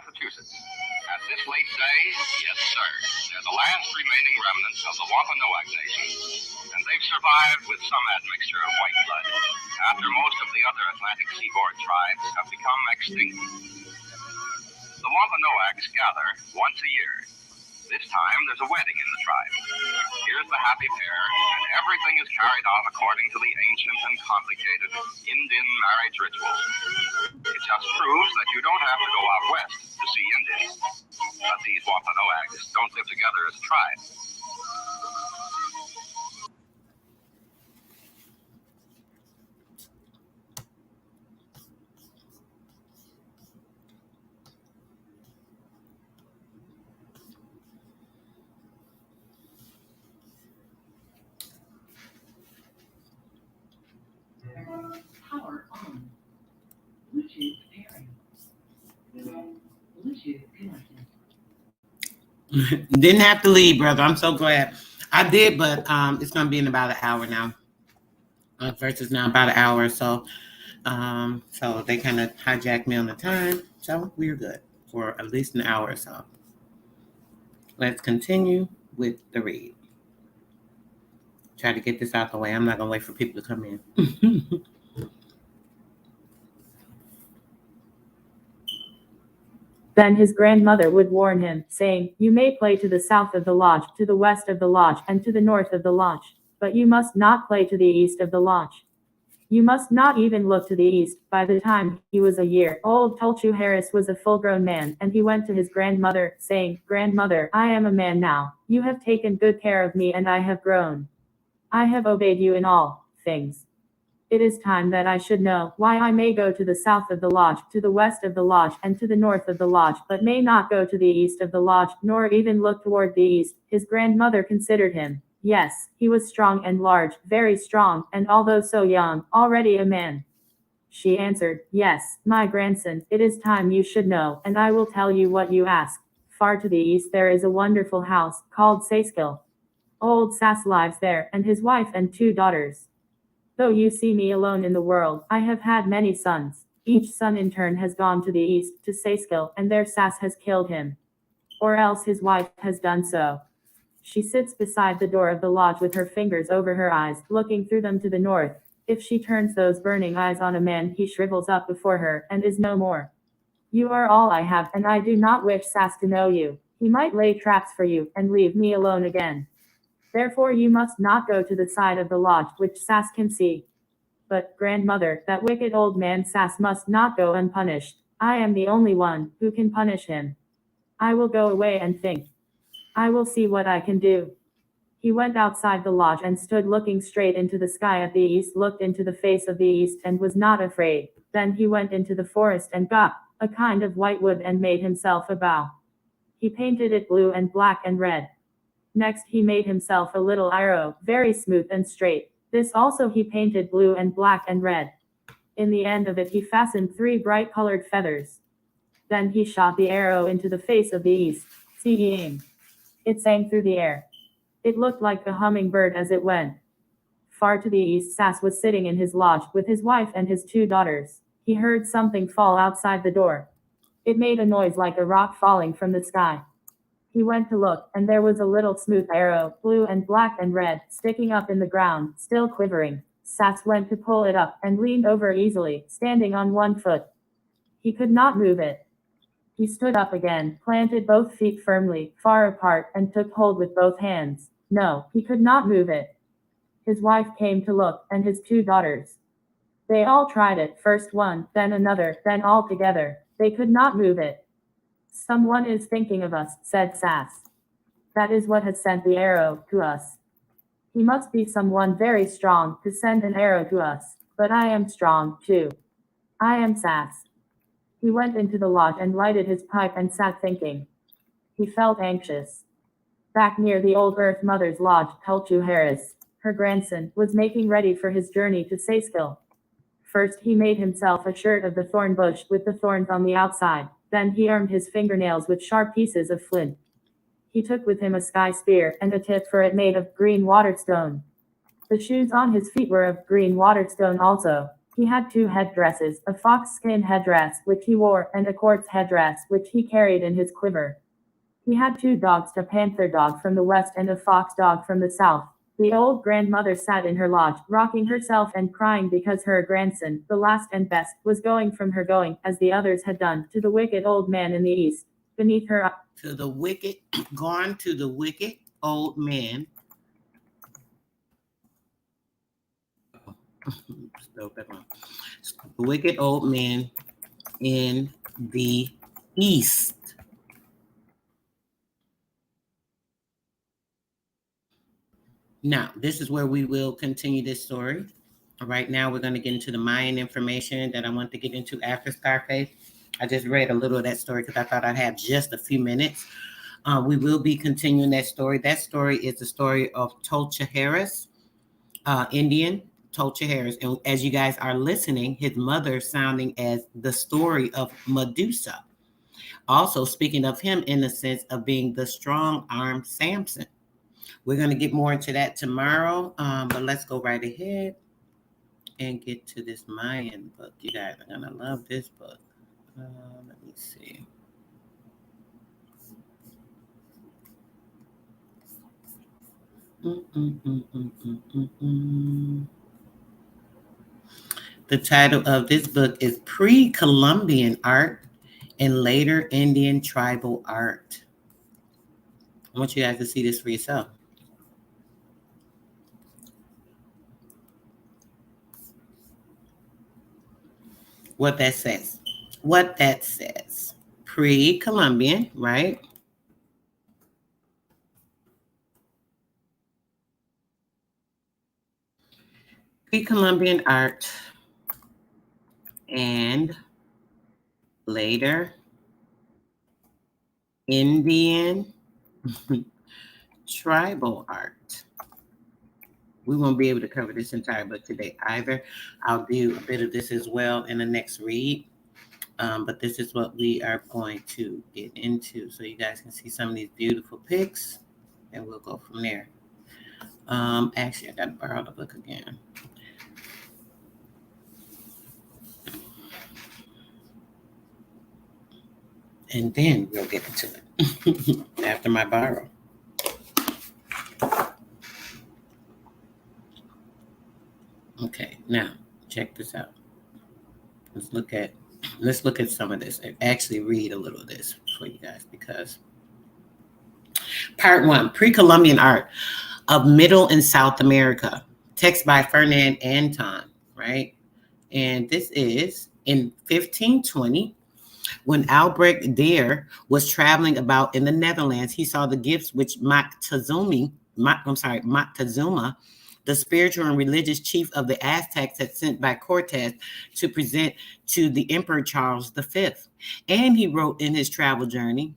Massachusetts. At this late day, yes, sir, they're the last remaining remnants of the Wampanoag Nation, and they've survived with some admixture of white blood after most of the other Atlantic seaboard tribes have become extinct. The Wampanoags gather once a year. This time, there's a wedding in the tribe. Here's the happy pair, and everything is carried on according to the ancient and complicated Indian marriage ritual. It just proves that you don't have to go out west to see Indians. But these Wampanoags don't live together as a tribe. Power on. Bluetooth pairing. Bluetooth connected. Didn't have to leave, brother. I'm so glad. I did, but it's gonna be in about an hour now. Versus now about an hour or so. So they kind of hijacked me on the time. So we're good for at least an hour or so. Let's continue with the read. Try to get this out the way. I'm not gonna wait for people to come in. Then his grandmother would warn him, saying, "You may play to the south of the lodge, to the west of the lodge, and to the north of the lodge, but you must not play to the east of the lodge. You must not even look to the east." By the time he was a year old, Tulchu Harris was a full-grown man, and he went to his grandmother, saying, "Grandmother, I am a man now. You have taken good care of me and I have grown. I have obeyed you in all things. It is time that I should know why I may go to the south of the lodge, to the west of the lodge, and to the north of the lodge, but may not go to the east of the lodge, nor even look toward the east." His grandmother considered him. Yes, he was strong and large, very strong, and although so young, already a man. She answered, "Yes, my grandson, it is time you should know, and I will tell you what you ask. Far to the east there is a wonderful house, called Saiskill. Old Sass lives there, and his wife and 2 daughters. Though you see me alone in the world, I have had many sons. Each son in turn has gone to the east, to Saiskill, and there Sass has killed him. Or else his wife has done so. She sits beside the door of the lodge with her fingers over her eyes, looking through them to the north. If she turns those burning eyes on a man, he shrivels up before her, and is no more. You are all I have, and I do not wish Sass to know you. He might lay traps for you, and leave me alone again. Therefore you must not go to the side of the lodge which Sass can see. But, grandmother, that wicked old man Sass must not go unpunished. I am the only one who can punish him. I will go away and think. I will see what I can do." He went outside the lodge and stood looking straight into the sky at the east, looked into the face of the east, and was not afraid. Then he went into the forest and got a kind of white wood and made himself a bow. He painted it blue and black and red. Next he made himself a little arrow, very smooth and straight. This also he painted blue and black and red. In the end of it he fastened 3 bright-colored feathers. Then he shot the arrow into the face of the east. Seeing it sang through the air. It looked like a hummingbird as it went. Far to the east Sass was sitting in his lodge, with his wife and his 2 daughters. He heard something fall outside the door. It made a noise like a rock falling from the sky. He went to look, and there was a little smooth arrow, blue and black and red, sticking up in the ground, still quivering. Sass went to pull it up, and leaned over easily, standing on 1 foot. He could not move it. He stood up again, planted both feet firmly, far apart, and took hold with both hands. No, he could not move it. His wife came to look, and his 2 daughters. They all tried it, first one, then another, then all together. They could not move it. "Someone is thinking of us," said Sass. "That is what has sent the arrow to us. He must be someone very strong to send an arrow to us. But I am strong, too. I am Sass." He went into the lodge and lighted his pipe and sat thinking. He felt anxious. Back near the old Earth Mother's lodge, Tulchu Harris, her grandson, was making ready for his journey to Saiskill. First he made himself a shirt of the thorn bush with the thorns on the outside. Then he armed his fingernails with sharp pieces of flint. He took with him a sky spear and a tip for it made of green water stone. The shoes on his feet were of green water stone also. He had 2 headdresses, a fox-skin headdress, which he wore, and a quartz headdress, which he carried in his quiver. He had 2 dogs, a panther dog from the west and a fox dog from the south. The old grandmother sat in her lodge, rocking herself and crying because her grandson, the last and best, was going from her going, as the others had done, to the wicked old man in the east. Beneath her To the wicked, gone to the wicked old man. The wicked old man in the east. Now, this is where we will continue this story. Right now, we're going to get into the Mayan information that I want to get into after Scarface. I just read a little of that story because I thought I'd have just a few minutes. We will be continuing that story. That story is the story of Tolcha Harris, Indian Tolcha Harris. And as you guys are listening, his mother sounding as the story of Medusa. Also, speaking of him in the sense of being the strong-armed Samson. We're going to get more into that tomorrow, but let's go right ahead and get to this Mayan book. You guys are going to love this book. Let me see. The title of this book is Pre-Columbian Art and Later Indian Tribal Art. I want you guys to see this for yourself. What that says. Pre-Columbian, right? Pre-Columbian art and later Indian tribal art. We won't be able to cover this entire book today either. I'll do a bit of this as well in the next read. But this is what we are going to get into. So you guys can see some of these beautiful pics and we'll go from there. Actually, I got to borrow the book again. And then we'll get into it after my borrow. Okay, now check this out. Let's look at some of this and actually read a little of this for you guys because Part 1, Pre-Columbian Art of Middle and South America. Text by Fernand Anton, right? And this is in 1520. When Albrecht Dürer was traveling about in the Netherlands, he saw the gifts which Moctezuma, the spiritual and religious chief of the Aztecs, had sent by Cortez to present to the Emperor Charles V. And he wrote in his travel journey,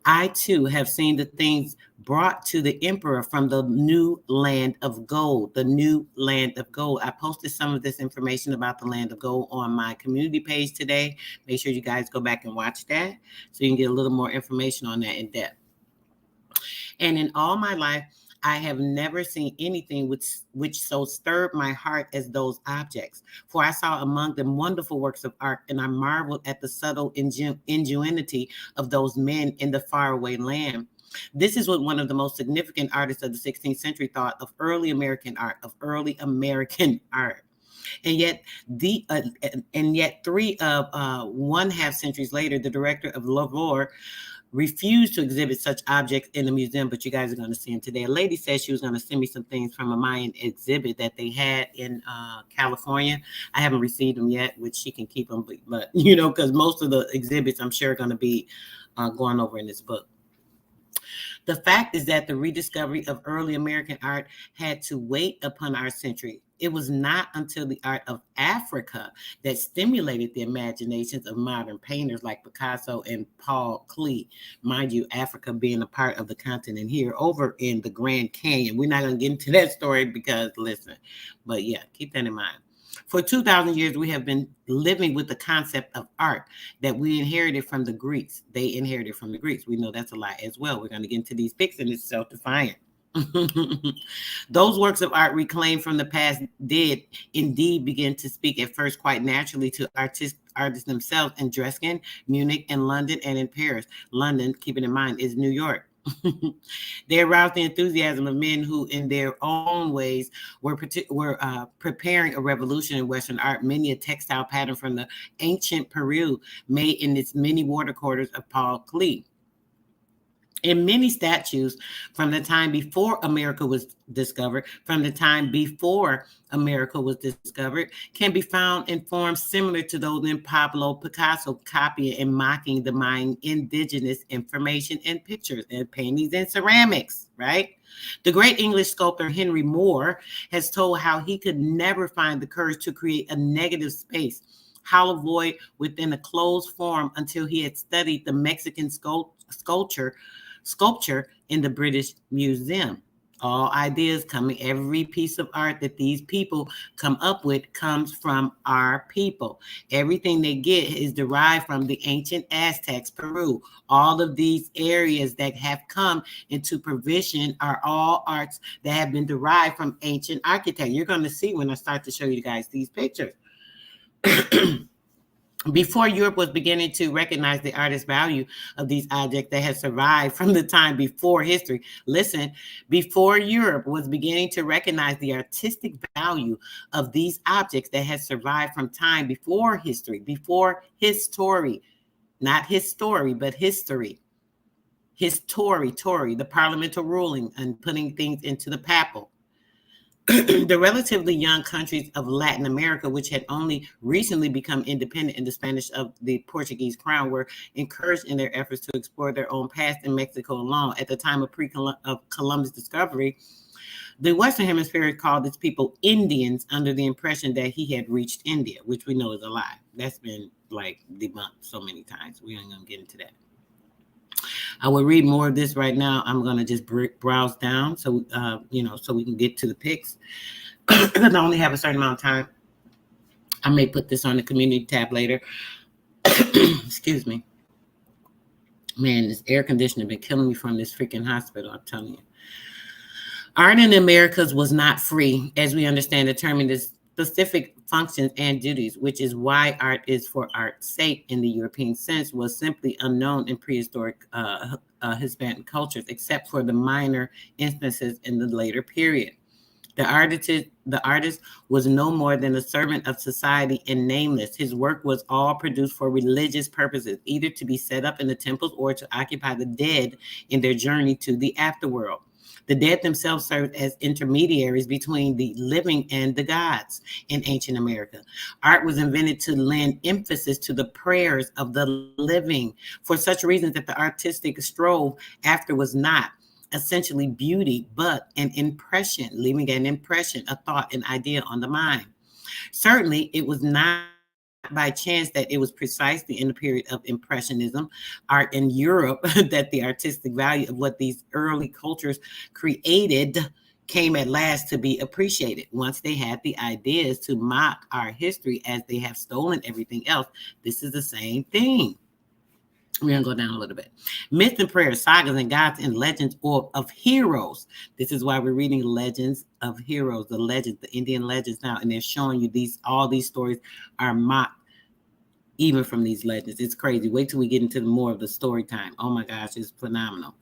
I too have seen the things brought to the emperor from the new land of gold, the new land of gold. I posted some of this information about the land of gold on my community page today. Make sure you guys go back and watch that so you can get a little more information on that in depth. And in all my life, I have never seen anything which so stirred my heart as those objects. For I saw among them wonderful works of art, and I marveled at the subtle ingenuity of those men in the faraway land. This is what one of the most significant artists of the 16th century thought of early American art, And yet, three of 1/2 centuries later, the director of Louvre refused to exhibit such objects in the museum, but you guys are going to see them today. A lady said she was going to send me some things from a Mayan exhibit that they had in California. I haven't received them yet, which she can keep them, but because most of the exhibits I'm sure are going to be going over in this book. The fact is that the rediscovery of early American art had to wait upon our century. It was not until the art of Africa that stimulated the imaginations of modern painters like Picasso and Paul Klee. Mind you, Africa being a part of the continent here over in the Grand Canyon. We're not going to get into that story because, listen, but yeah, keep that in mind. For 2,000 years, we have been living with the concept of art that we inherited from the Greeks. They inherited from the Greeks. We know that's a lie as well. We're going to get into these pics and it's self-defiant. Those works of art reclaimed from the past did indeed begin to speak at first quite naturally to artists themselves in Dresden, Munich, and London, and in Paris. London, keeping in mind, is New York. They aroused the enthusiasm of men who, in their own ways, were preparing a revolution in Western art. Many a textile pattern from the ancient Peru made in its many watercolors of Paul Klee. In many statues from the time before America was discovered, can be found in forms similar to those in Pablo Picasso, copying and mocking the Mayan indigenous information in pictures and paintings and ceramics, right? The great English sculptor Henry Moore has told how he could never find the courage to create a negative space, hollow void within a closed form, until he had studied the Mexican sculpture in the British Museum. All ideas coming, every piece of art that these people come up with comes from our people. Everything they get is derived from the ancient Aztecs, Peru. All of these areas that have come into provision are all arts that have been derived from ancient architecture. You're going to see when I start to show you guys these pictures. Before Europe was beginning to recognize the artist's value of these objects that had survived from the time before history. Listen, before Europe was beginning to recognize the artistic value of these objects that had survived from time before history, not his story, but history. The parliamentary ruling and putting things into the papal. The relatively young countries of Latin America, which had only recently become independent in the Spanish of the Portuguese crown, were encouraged in their efforts to explore their own past in Mexico alone. At the time of Columbus' discovery, the Western Hemisphere called its people Indians under the impression that he had reached India, which we know is a lie. That's been debunked so many times. We ain't gonna get into that. I will read more of this right now. I'm going to just browse down so we can get to the pics. Because I only have a certain amount of time. I may put this on the community tab later. Excuse me. Man, this air conditioner been killing me from this freaking hospital, I'm telling you. Art in the Americas was not free, as we understand the term in this specific functions and duties, which is why art is for art's sake in the European sense, was simply unknown in prehistoric Hispanic cultures, except for the minor instances in the later period. The artist was no more than a servant of society and nameless. His work was all produced for religious purposes, either to be set up in the temples or to occupy the dead in their journey to the afterworld. The dead themselves served as intermediaries between the living and the gods in ancient America. Art was invented to lend emphasis to the prayers of the living, for such reasons that the artistic strove after was not essentially beauty, but an impression, leaving an impression, a thought, an idea on the mind. Certainly, it was not by chance that it was precisely in the period of Impressionism art in Europe that the artistic value of what these early cultures created came at last to be appreciated. Once they had the ideas to mock our history as they have stolen everything else, this is the same thing. We're going to go down a little bit. Myths and prayers, sagas and gods and legends of heroes. This is why we're reading legends of heroes, the legends, the Indian legends now, and they're showing you all these stories are mocked even from these legends. It's crazy. Wait till we get into more of the story time. Oh my gosh, it's phenomenal.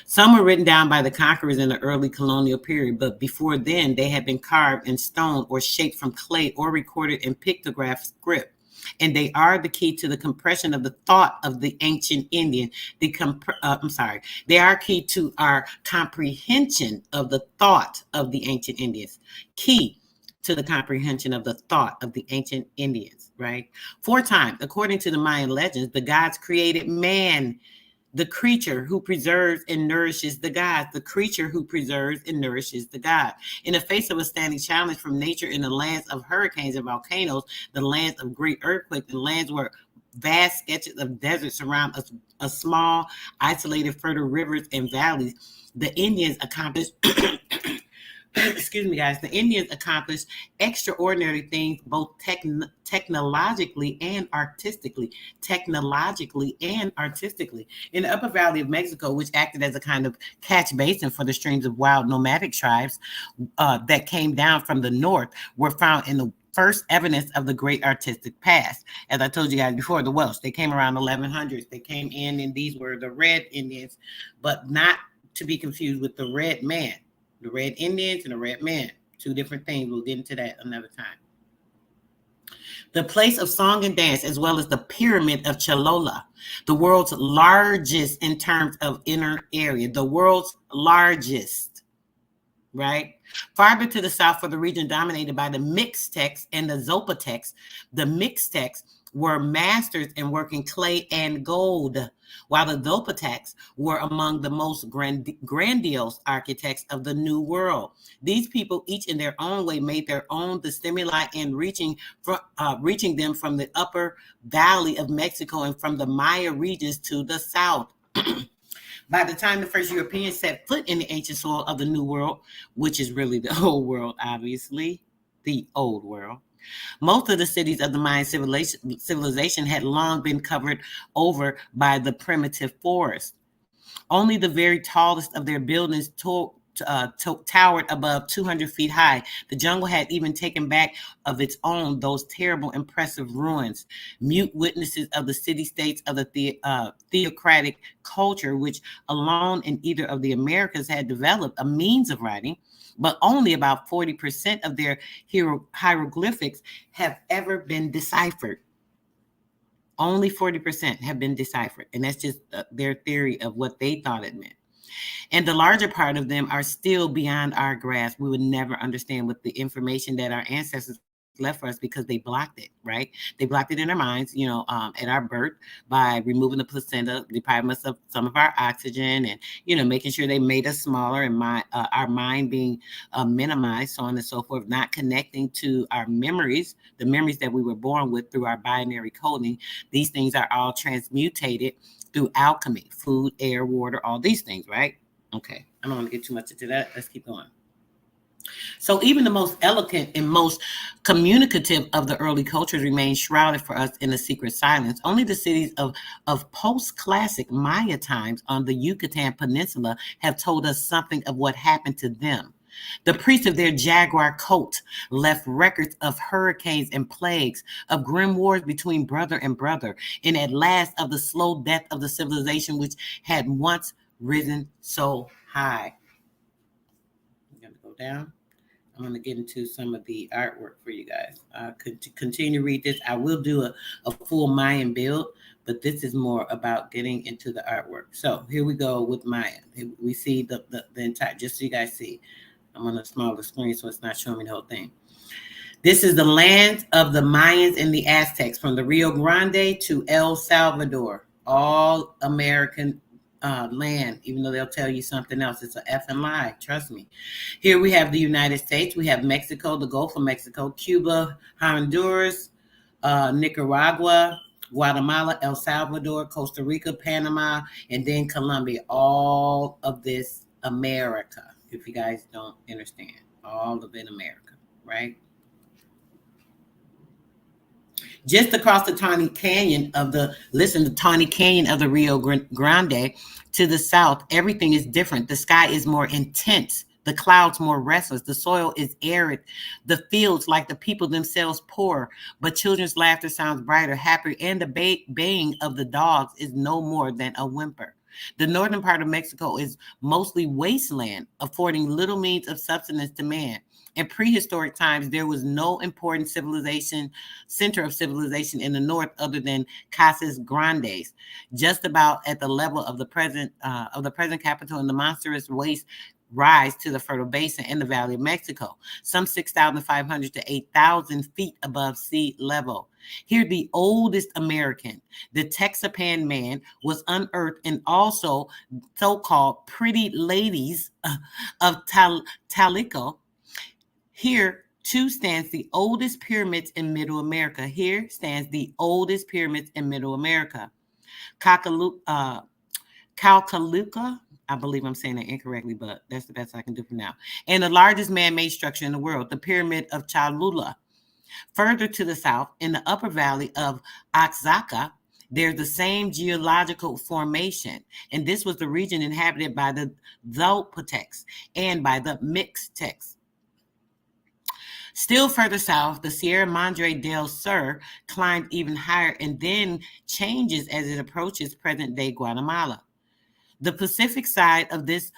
Some were written down by the conquerors in the early colonial period, but before then they had been carved in stone or shaped from clay or recorded in pictograph script. And they are the key to the compression of the thought of the ancient Indian. They are key to our comprehension of the thought of the ancient Indians. Key to the comprehension of the thought of the ancient Indians, right? 4 times, according to the Mayan legends, the gods created man, the creature who preserves and nourishes the gods, the creature who preserves and nourishes the god. In the face of a standing challenge from nature in the lands of hurricanes and volcanoes, the lands of great earthquakes, and lands where vast sketches of deserts surround a small, isolated, fertile rivers and valleys, the Indians accomplished excuse me, guys, the Indians accomplished extraordinary things both technologically and artistically. Technologically and artistically. In the upper valley of Mexico, which acted as a kind of catch basin for the streams of wild nomadic tribes that came down from the north, were found in the first evidence of the great artistic past. As I told you guys before, the Welsh, they came around 1100s. They came in, and these were the red Indians, but not to be confused with the red man. The red Indians and the red man, two different things. We'll get into that another time. The place of song and dance, as well as the pyramid of Cholula, the world's largest in terms of inner area, the world's largest, right? Farther to the south for the region dominated by the Mixtecs and the Zapotecs, the Mixtecs were masters in working clay and gold, while the Zapotecs were among the most grandiose architects of the New World. These people, each in their own way, made their own the stimuli in reaching them from the upper valley of Mexico and from the Maya regions to the south. By the time the first Europeans set foot in the ancient soil of the New World, which is really the old world, obviously, the old world, most of the cities of the Mayan civilization had long been covered over by the primitive forest. Only the very tallest of their buildings towered above 200 feet high. The jungle had even taken back of its own those terrible, impressive ruins, mute witnesses of the city-states of the theocratic culture, which alone in either of the Americas had developed a means of writing, but only about 40% of their hieroglyphics have ever been deciphered. Only 40% have been deciphered, and that's just their theory of what they thought it meant. And the larger part of them are still beyond our grasp. We would never understand what the information that our ancestors left for us because they blocked it, right? They blocked it in our minds, at our birth by removing the placenta, depriving us of some of our oxygen and, making sure they made us smaller and our mind being minimized, so on and so forth, not connecting to our memories, the memories that we were born with through our binary coding. These things are all transmutated through alchemy, food, air, water, all these things, right? Okay, I don't want to get too much into that. Let's keep going. So even the most eloquent and most communicative of the early cultures remain shrouded for us in a secret silence. Only the cities of post-classic Maya times on the Yucatan Peninsula have told us something of what happened to them. The priests of their jaguar cult left records of hurricanes and plagues, of grim wars between brother and brother, and at last of the slow death of the civilization which had once risen so high. I'm going to go down. I'm going to get into some of the artwork for you guys. To continue to read this, I will do a full Mayan build, but this is more about getting into the artwork. So here we go with Maya. We see the entire, just so you guys see. I'm on a smaller screen, so it's not showing me the whole thing. This is the land of the Mayans and the Aztecs, from the Rio Grande to El Salvador, all American land, even though they'll tell you something else. It's an effing lie, trust me. Here we have the United States, we have Mexico, the Gulf of Mexico, Cuba, Honduras, Nicaragua, Guatemala, El Salvador, Costa Rica, Panama, and then Colombia. All of this America, if you guys don't understand. All of it America, right? Just across the Tawny Canyon of the Rio Grande to the south, everything is different. The sky is more intense. The clouds more restless. The soil is arid. The fields, like the people themselves, poor. But children's laughter sounds brighter, happier, and the baying of the dogs is no more than a whimper. The northern part of Mexico is mostly wasteland, affording little means of subsistence to man. In prehistoric times, there was no important center of civilization in the north other than Casas Grandes, just about at the level of the present capital, and the monstrous waste rise to the fertile basin in the Valley of Mexico, some 6,500 to 8,000 feet above sea level. Here, the oldest American, the Texapan man, was unearthed, and also so-called pretty ladies of Talico. Here, too, stands the oldest pyramids in Middle America. Here stands the oldest pyramids in Middle America. Calcaluca, I believe I'm saying it incorrectly, but that's the best I can do for now. And the largest man-made structure in the world, the Pyramid of Cholula. Further to the south, in the upper valley of Oaxaca, there's the same geological formation, and this was the region inhabited by the Zolpotecs and by the Mixtecs. Still further south, the Sierra Madre del Sur climbed even higher and then changes as it approaches present-day Guatemala. The Pacific side of this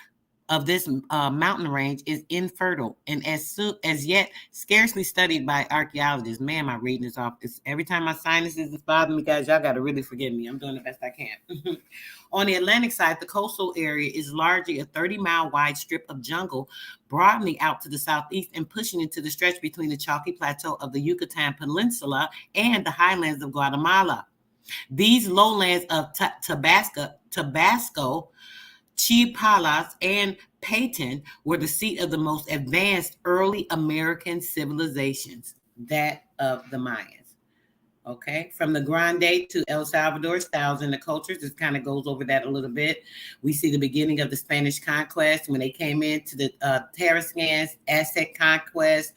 mountain range is infertile and as yet scarcely studied by archaeologists. Man, my reading is off. Every time my sinuses is bothering me, guys, y'all got to really forgive me. I'm doing the best I can. On the Atlantic side, the coastal area is largely a 30-mile wide strip of jungle, broadening out to the southeast and pushing into the stretch between the chalky plateau of the Yucatan Peninsula and the highlands of Guatemala. These lowlands of Tabasco, Chiapas, and Payton were the seat of the most advanced early American civilizations, that of the Mayans. Okay, from the Grande to El Salvador, styles and the cultures. This kind of goes over that a little bit. We see the beginning of the Spanish conquest when they came into the Tarascans, Aztec conquest,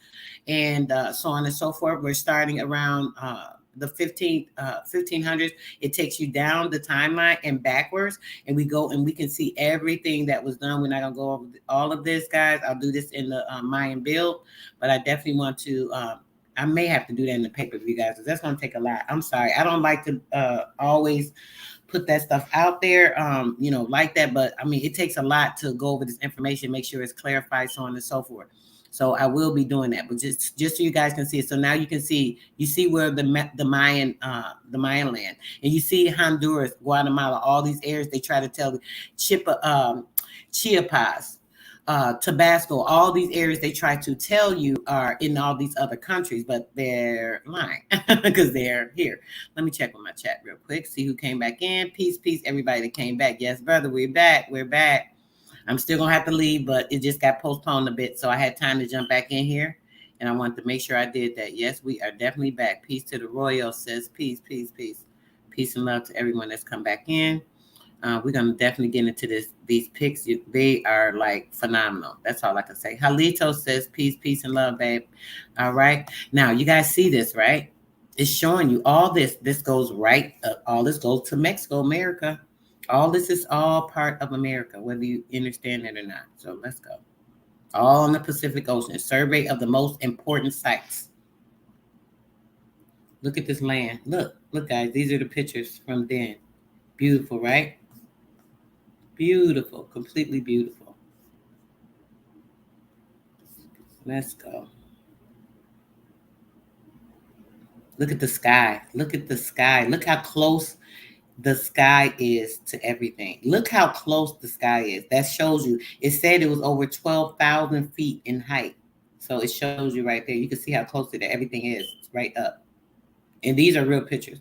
and so on and so forth. We're starting around the 1500s. It takes you down the timeline and backwards, and we go and we can see everything that was done. We're not gonna go over all of this, guys. I'll do this in the Mayan build, but I definitely want to. I may have to do that in the paper for you guys, because that's gonna take a lot. I'm sorry. I don't like to always put that stuff out there, like that. But I mean, it takes a lot to go over this information, make sure it's clarified, so on and so forth. So I will be doing that, but just so you guys can see it. So now you see where the Mayan land, and you see Honduras, Guatemala, all these areas. They try to tell the Chiapas, Tabasco, all these areas they try to tell you are in all these other countries, but they're lying because they're here. Let me check with my chat real quick, see who came back in. Peace, everybody that came back. Yes, brother, we're back. I'm still gonna have to leave, but it just got postponed a bit, so I had time to jump back in here, and I wanted to make sure I did that. Yes, we are definitely back. Peace to the Royal, says peace, peace and love to everyone that's come back in. We're gonna definitely get into these pics. They are like phenomenal. That's all I can say. Halito says peace and love, babe. All right, now you guys see this, right? It's showing you all this. This goes right. All this goes to Mexico, America. All this is all part of America, whether you understand it or not. So let's go. All in the Pacific Ocean. Survey of the most important sites. Look at this land. Look, guys. These are the pictures from then. Beautiful, right? Beautiful. Completely beautiful. Let's go. Look at the sky. Look at the sky. Look how close the sky is to everything. Look how close the sky is. That shows you. It said it was over 12,000 feet in height. So it shows you right there. You can see how close to everything is. It's right up. And these are real pictures.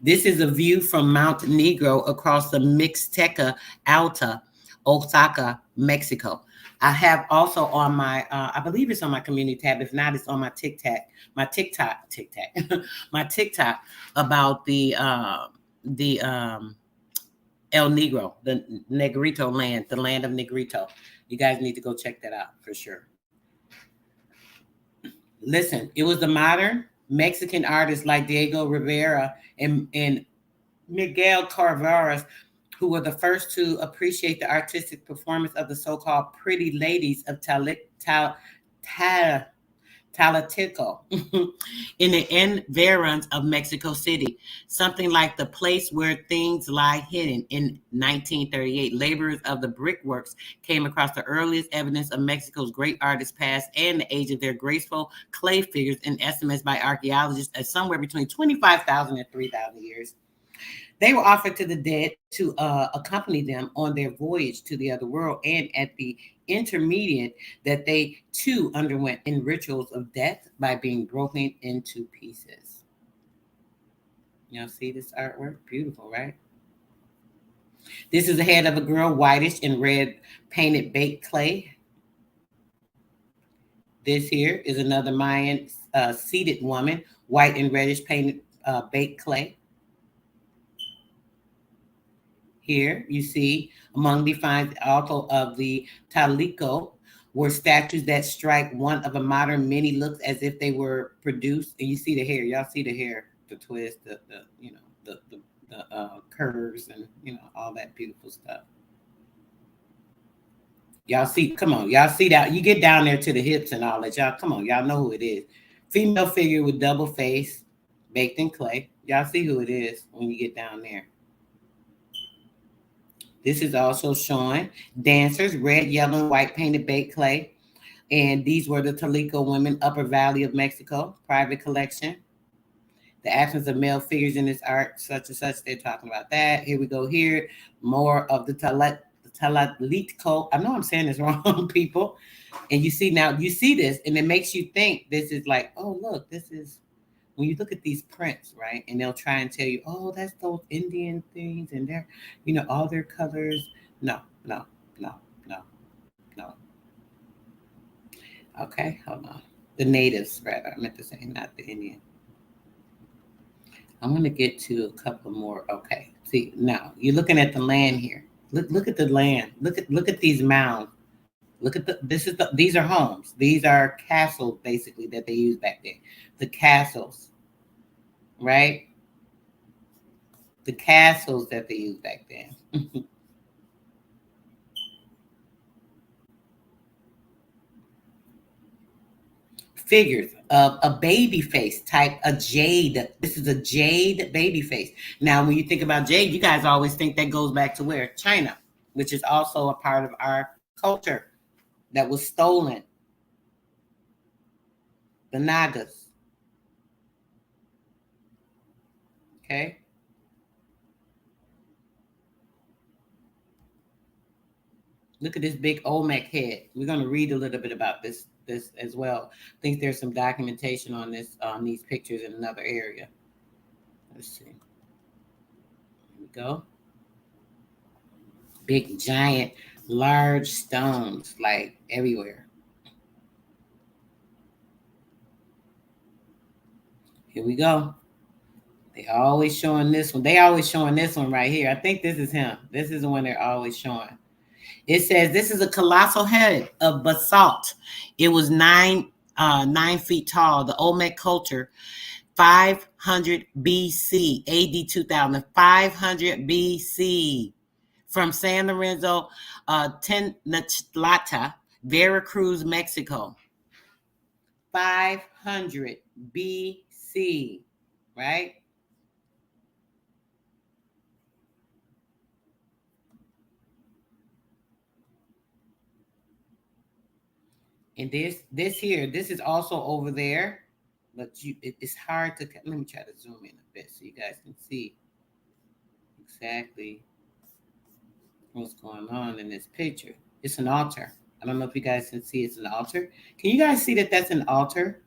This is a view from Mount Negro across the Mixteca Alta, Oaxaca, Mexico. I have also on my, I believe it's on my community tab. If not, it's on my TikTok, my TikTok about the El Negro, the Negrito land, the land of Negrito. You guys need to go check that out for sure. Listen, it was the modern Mexican artists like Diego Rivera and Miguel Carveras who were the first to appreciate the artistic performance of the so-called pretty ladies of Talatico in the environs of Mexico City, something like the place where things lie hidden. In 1938, laborers of the brickworks came across the earliest evidence of Mexico's great artists past and the age of their graceful clay figures, in estimates by archaeologists at somewhere between 25,000 and 3,000 years. They were offered to the dead to accompany them on their voyage to the other world, and at the intermediate that they too underwent in rituals of death by being broken into pieces. Y'all see this artwork? Beautiful, right? This is the head of a girl, whitish and red painted baked clay. This here is another Mayan seated woman, white and reddish painted baked clay. Here you see among the finds also of the Talico were statues that strike one of a modern many looks as if they were produced. And you see the hair. Y'all see the hair, the twist, the you know, the curves and all that beautiful stuff. Y'all see, come on, y'all see that. You get down there to the hips and all that. Y'all, come on, y'all know who it is. Female figure with double face, baked in clay. Y'all see who it is when you get down there. This is also showing dancers, red, yellow, and white painted baked clay. And these were the Talico women, Upper Valley of Mexico, private collection. The absence of male figures in this art, such and such, they're talking about that. Here we go here. More of the Tlatlitco. I know I'm saying this wrong, people. And you see now, you see this, and it makes you think this is like, oh, look, this is, when you look at these prints, right? And they'll try and tell you, oh, that's those Indian things, and they're, all their colors. No, no, no, no, no. Okay, hold on. The natives, rather. I meant to say, not the Indian. I'm going to get to a couple more. Okay. See, now you're looking at the land here. Look at the land. Look at these mounds. Look at these are homes. These are castles basically that they used back then. The castles. Right? The castles that they used back then. Figures of a baby face type, a jade. This is a jade baby face. Now, when you think about jade, you guys always think that goes back to where? China, which is also a part of our culture that was stolen. The Nagas. Okay. Look at this big Olmec head. We're going to read a little bit about this as well. I think there's some documentation on these pictures in another area. Let's see. Here we go. Big, giant, large stones, like everywhere. Here we go. They always showing this one. They always showing this one right here. I think this is him. This is the one they're always showing. It says this is a colossal head of basalt. It was 9 feet tall. The Olmec culture, 500 BC, AD 2000, 500 BC, from San Lorenzo, Tenochtitlan, Veracruz, Mexico. 500 BC, right? And this here, this is also over there, but it's hard to. Let me try to zoom in a bit so you guys can see exactly what's going on in this picture. It's an altar. I don't know if you guys can see it's an altar. Can you guys see that that's an altar?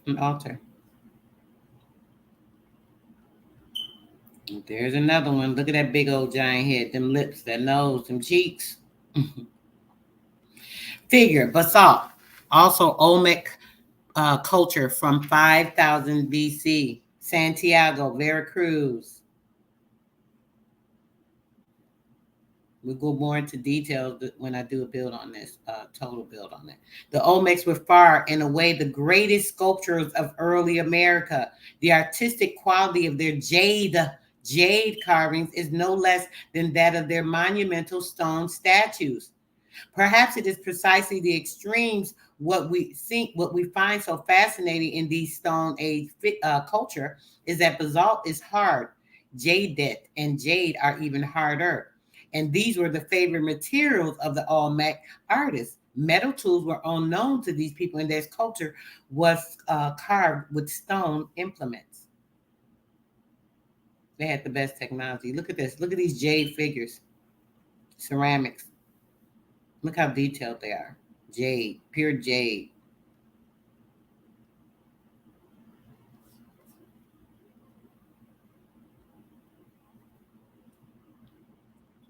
An altar. There's another one. Look at that big old giant head, them lips, that nose, them cheeks. Figure, basalt. Also Olmec culture from 5000 BC. Santiago, Veracruz. We'll go more into details when I do a build on this, total build on that. The Olmecs were far and away the greatest sculptors of early America. The artistic quality of their jade carvings is no less than that of their monumental stone statues. Perhaps it is precisely the extremes what we find so fascinating in these Stone Age culture is that basalt is hard, jade and jade are even harder. And these were the favorite materials of the Olmec artists. Metal tools were unknown to these people, and their culture was carved with stone implements. They had the best technology. Look at this. Look at these jade figures, ceramics. Look how detailed they are. Jade, pure jade.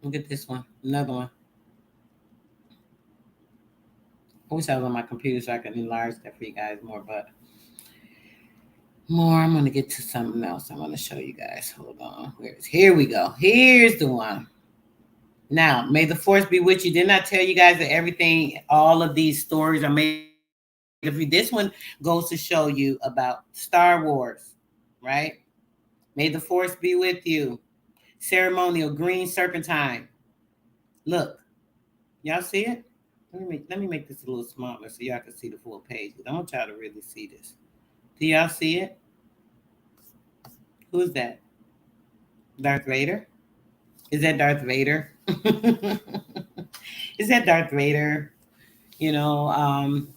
Look at this one, another one. I wish I was on my computer so I could enlarge that for you guys more, but more. I'm going to get to something else. I'm going to show you guys. Hold on. Here we go. Here's the one. Now, may the force be with you. Didn't I tell you guys that everything, all of these stories are made of you? This one goes to show you about Star Wars, right? May the force be with you. Ceremonial green serpentine. Look, y'all see it? Let me make this a little smaller so y'all can see the full page. I want y'all to really see this. Do y'all see it? Who's that? Darth Vader? Is that Darth Vader? Is that Darth Vader? You know,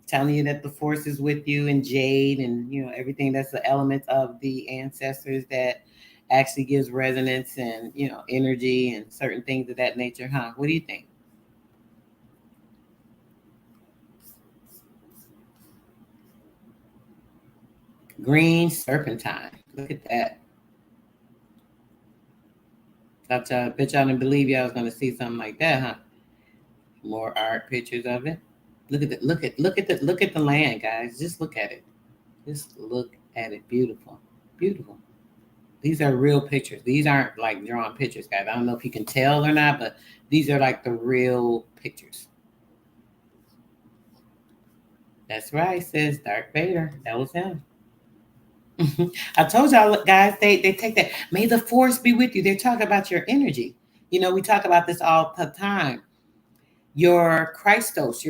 telling you that the force is with you and jade and everything that's the element of the ancestors that actually gives resonance and energy and certain things of that nature, huh? What do you think? Green serpentine. Look at that. I bet y'all didn't believe y'all was gonna see something like that, huh? More art pictures of it. Look at the land, guys. Just look at it. Just look at it. Beautiful. Beautiful. These are real pictures. These aren't like drawn pictures, guys. I don't know if you can tell or not, but these are like the real pictures. That's right, says Darth Vader. That was him. I told y'all, guys, they take that. May the force be with you. They're talking about your energy. We talk about this all the time. Your Christos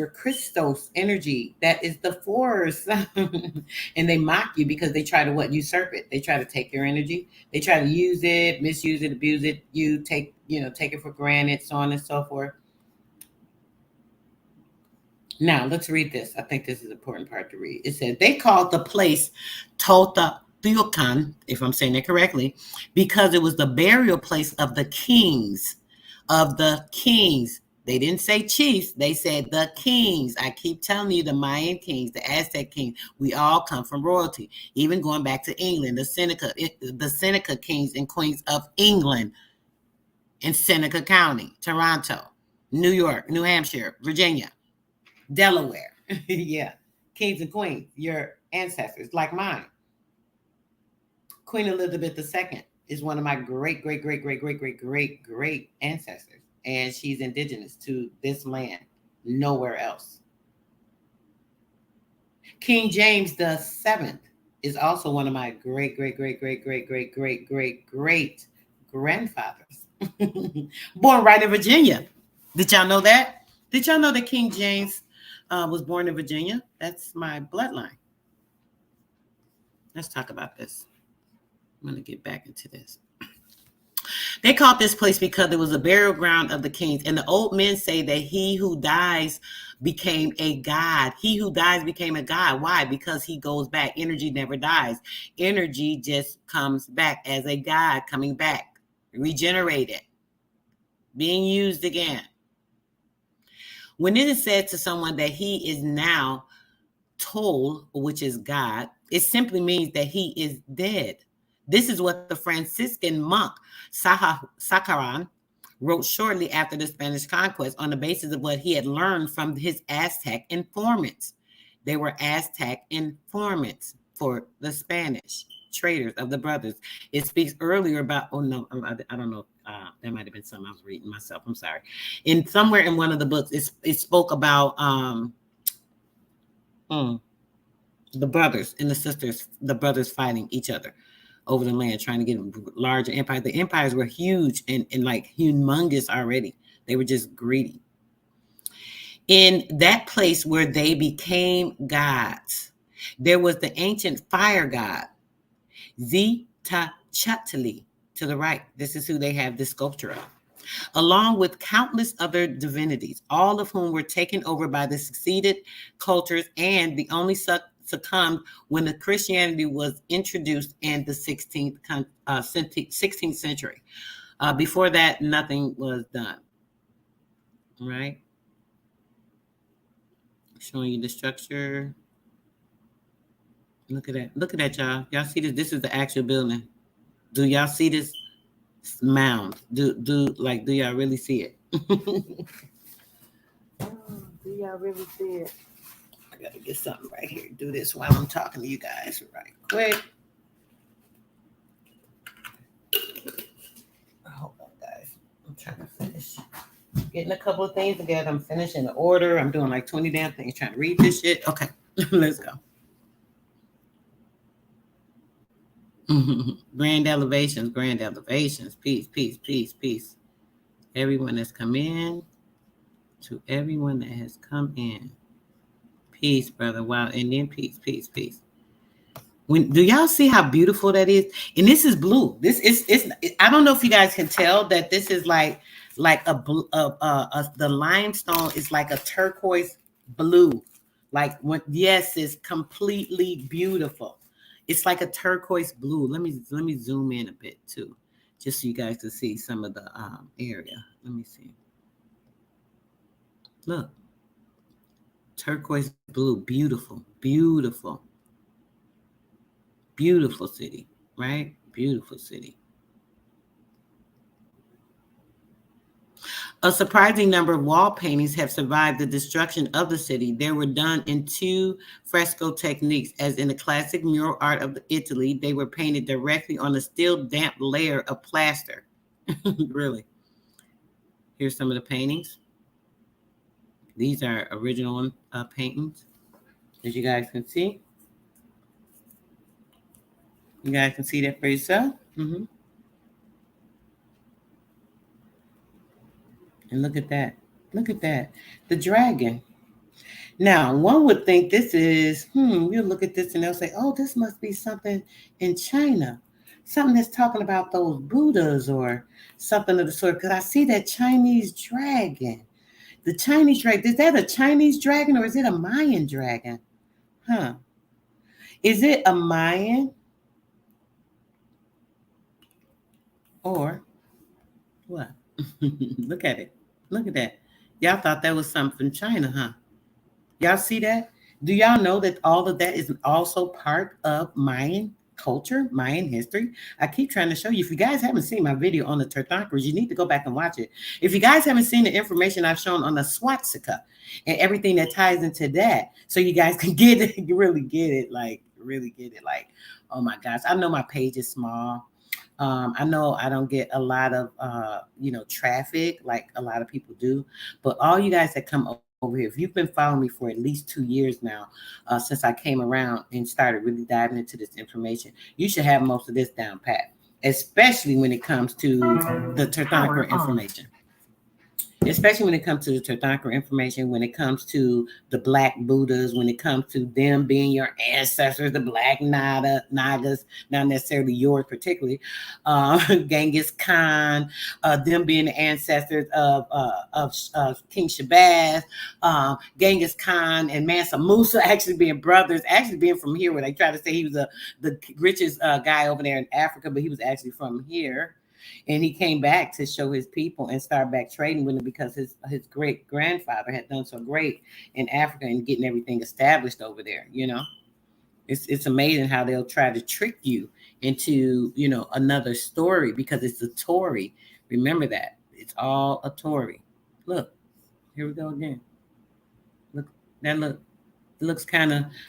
energy, that is the force. And they mock you because they try to usurp it. They try to take your energy. They try to use it, misuse it, abuse it. You take it for granted, so on and so forth. Now, let's read this. I think this is an important part to read. It said, they called the place Tota Thukan, if I'm saying it correctly, because it was the burial place of the kings. They didn't say chiefs. They said the kings. I keep telling you, the Mayan kings, the Aztec kings, we all come from royalty. Even going back to England, the Seneca kings and queens of England in Seneca County, Toronto, New York, New Hampshire, Virginia, Delaware. Yeah. Kings and queens, your ancestors, like mine. Queen Elizabeth II is one of my great ancestors. And she's indigenous to this land, nowhere else. King James VII is also one of my great grandfathers. Born right in Virginia. Did y'all know that? Did y'all know that King James was born in Virginia? That's my bloodline. Let's talk about this. I'm going to get back into this. They called this place because it was a burial ground of the kings. And the old men say that he who dies became a god. He who dies became a god. Why? Because he goes back. Energy never dies. Energy just comes back as a god coming back, regenerated, being used again. When it is said to someone that he is now Tol, which is God, it simply means that he is dead. This is what the Franciscan monk Sacaran wrote shortly after the Spanish conquest on the basis of what he had learned from his Aztec informants. They were Aztec informants for the Spanish traders of the brothers. It speaks earlier about, I don't know. That might have been something I was reading myself. I'm sorry. Somewhere in one of the books, it spoke about the brothers and the sisters, the brothers fighting each other over the land, trying to get larger empires. The empires were huge and like humongous already. They were just greedy. In that place where they became gods, there was the ancient fire god, Zitachatli, to the right. This is who they have this sculpture of, along with countless other divinities, all of whom were taken over by the succeeded cultures and the only succumbed when the Christianity was introduced in the 16th century. Before that, nothing was done. Right? Showing you the structure. Look at that. Look at that, y'all. Y'all see this? This is the actual building. Do y'all see this mound? Do y'all really see it? Do y'all really see it? I gotta get something right here. Do this while I'm talking to you guys right quick. Hold on, guys. I'm trying to finish getting a couple of things together. I'm finishing the order. I'm doing like 20 damn things trying to read this shit. Okay, let's go. Grand elevations, grand elevations. Peace, peace, peace, peace. Everyone that's come in, to everyone that has come in. Peace, brother. Wow. And then peace, peace, peace. Do y'all see how beautiful that is? And this is blue. This is it's I don't know if you guys can tell that this is like the limestone is like a turquoise blue. Like yes, it's completely beautiful. It's like a turquoise blue. Let me zoom in a bit too, just so you guys can see some of the area. Let me see. Look, turquoise blue, beautiful, beautiful. Beautiful city, right? Beautiful city. A surprising number of wall paintings have survived the destruction of the city. They were done in two fresco techniques. As in the classic mural art of Italy, they were painted directly on a still damp layer of plaster. Really. Here's some of the paintings. These are original paintings, as you guys can see. You guys can see that for yourself. And look at that. Look at that. The dragon. Now, one would think this is, we'll look at this and they'll say, oh, this must be something in China. Something that's talking about those Buddhas or something of the sort. Because I see that Chinese dragon. The Chinese dragon. Is that a Chinese dragon or is it a Mayan dragon? Is it a Mayan? Or what? Look at it. Look at that. Y'all thought that was something from China, huh? Y'all see that? Do y'all know that all of that is also part of Mayan culture, Mayan history? I keep trying to show you. If you guys haven't seen my video on the Tatankaras, you need to go back and watch it. If you guys haven't seen the information I've shown on the swastika and everything that ties into that, so you guys can get it, really get it, like, oh my gosh. I know my page is small. I know I don't get a lot of, traffic like a lot of people do, but all you guys that come over here, if you've been following me for at least 2 years now, since I came around and started really diving into this information, you should have most of this down pat, especially when it comes to the Tathagata information. Especially when it comes to the Tathagata information, when it comes to the Black Buddhas, when it comes to them being your ancestors, the Black Nagas, not necessarily yours particularly, Genghis Khan, them being the ancestors of King Shabazz, Genghis Khan and Mansa Musa actually being brothers, actually being from here, where they try to say he was the richest guy over there in Africa, but he was actually from here. And he came back to show his people and start back trading with them because his great grandfather had done so great in Africa and getting everything established over there. It's amazing how they'll try to trick you into another story because it's a Tory. Remember that it's all a Tory. Look, here we go again. Look, it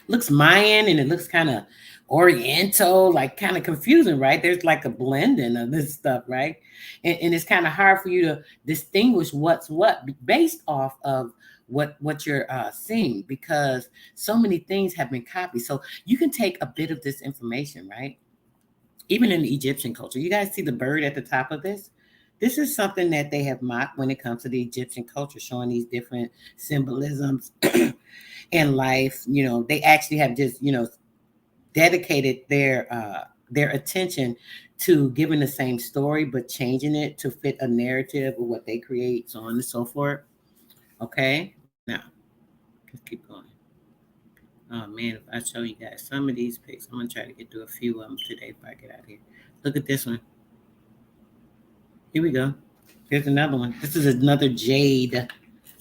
looks Mayan and it looks kind of Oriental, like kind of confusing, right? There's like a blending of this stuff, right? And it's kind of hard for you to distinguish what's what based off of what you're seeing, because so many things have been copied. So you can take a bit of this information, right? Even in the Egyptian culture, you guys see the bird at the top of this? This is something that they have mocked when it comes to the Egyptian culture, showing these different symbolisms in life. They actually have just, dedicated their attention to giving the same story, but changing it to fit a narrative of what they create, so on and so forth. Okay, now let's keep going. Oh man, if I show you guys some of these pics, I'm gonna try to get through a few of them today if I get out of here. Look at this one. Here we go. Here's another one. This is another jade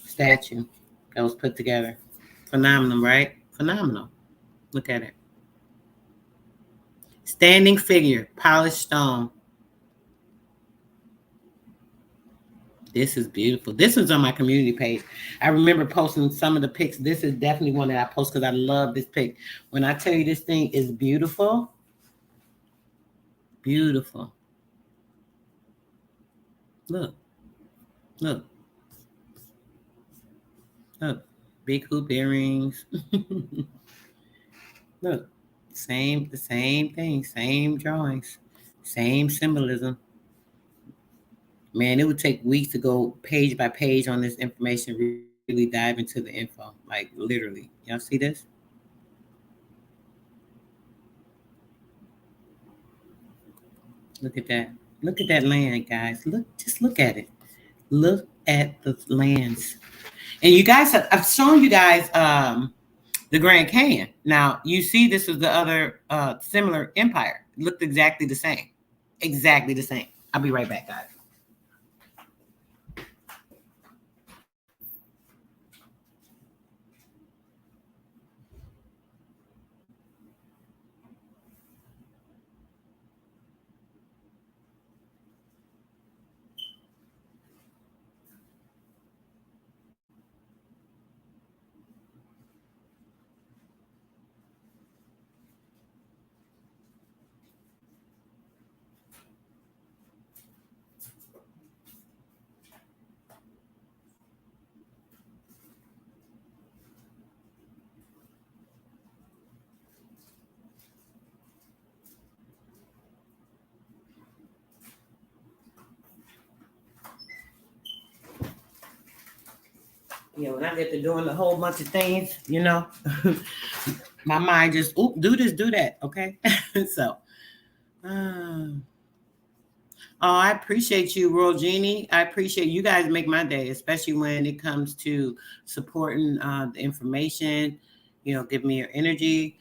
statue that was put together. Phenomenal, right? Phenomenal. Look at it. Standing figure, polished stone. This is beautiful. This was on my community page. I remember posting some of the pics. This is definitely one that I post because I love this pic. When I tell you this thing is beautiful, beautiful. Look, look, look. Big hoop earrings. Look, the same thing, same drawings, same symbolism. Man, it would take weeks to go page by page on this information, really dive into the info. Like literally. Y'all see this? Look at that. Look at that land, guys. Just look at it. Look at the lands. And you guys I've shown you guys the Grand Canyon. Now you see this is the other similar empire. It looked exactly the same. Exactly the same. I'll be right back, guys. Yeah, when I get to doing a whole bunch of things, my mind just do this, do that. Okay. So uh, oh, I appreciate you, Royal Genie. I appreciate you guys make my day, especially when it comes to supporting the information, give me your energy,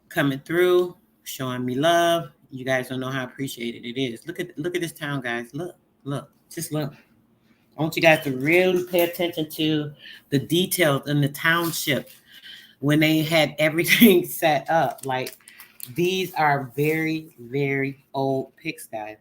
coming through, showing me love. You guys don't know how appreciated it is. Look at this town, guys. Just look. I want you guys to really pay attention to the details in the township when they had everything set up. Like these are very, very old pics, guys.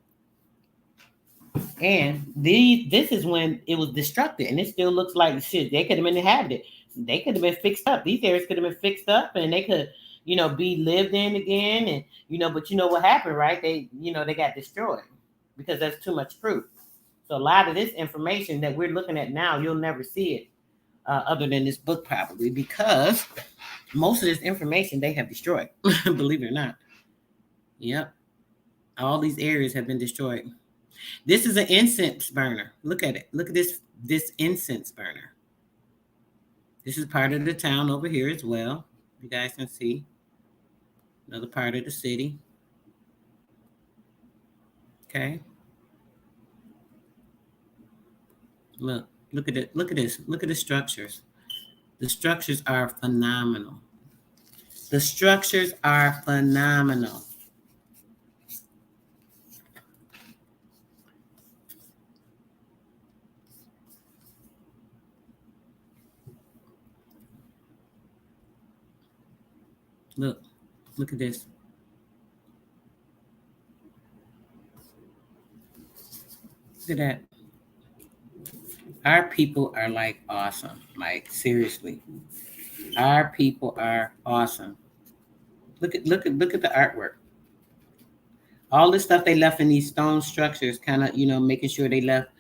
And this is when it was destructed, and it still looks like shit. They could have been inhabited. They could have been fixed up. These areas could have been fixed up, and they could, be lived in again. And but you know what happened, right? They got destroyed because that's too much proof. So a lot of this information that we're looking at now, you'll never see it other than this book, probably because most of this information they have destroyed. Believe it or not. Yep, all these areas have been destroyed. This is an incense burner. Look at it. Look at this incense burner. This is part of the town over here as well. You guys can see another part of the city. Okay. Look at it. Look at this. Look at the structures. The structures are phenomenal. The structures are phenomenal. Look at this. Look at that. Our people are like awesome. Like seriously. Our people are awesome. Look at the artwork. All this stuff they left in these stone structures, kind of, making sure they left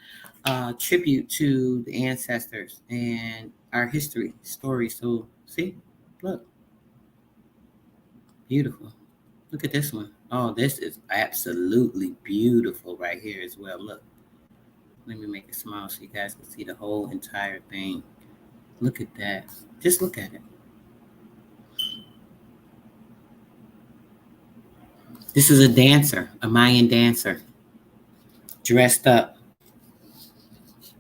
tribute to the ancestors and our history, story. So see, look, beautiful. Look at this one. Oh, this is absolutely beautiful right here as well. Look, let me make it small so you guys can see the whole entire thing. Look at that. Just look at it. This is a dancer, a Mayan dancer, dressed up,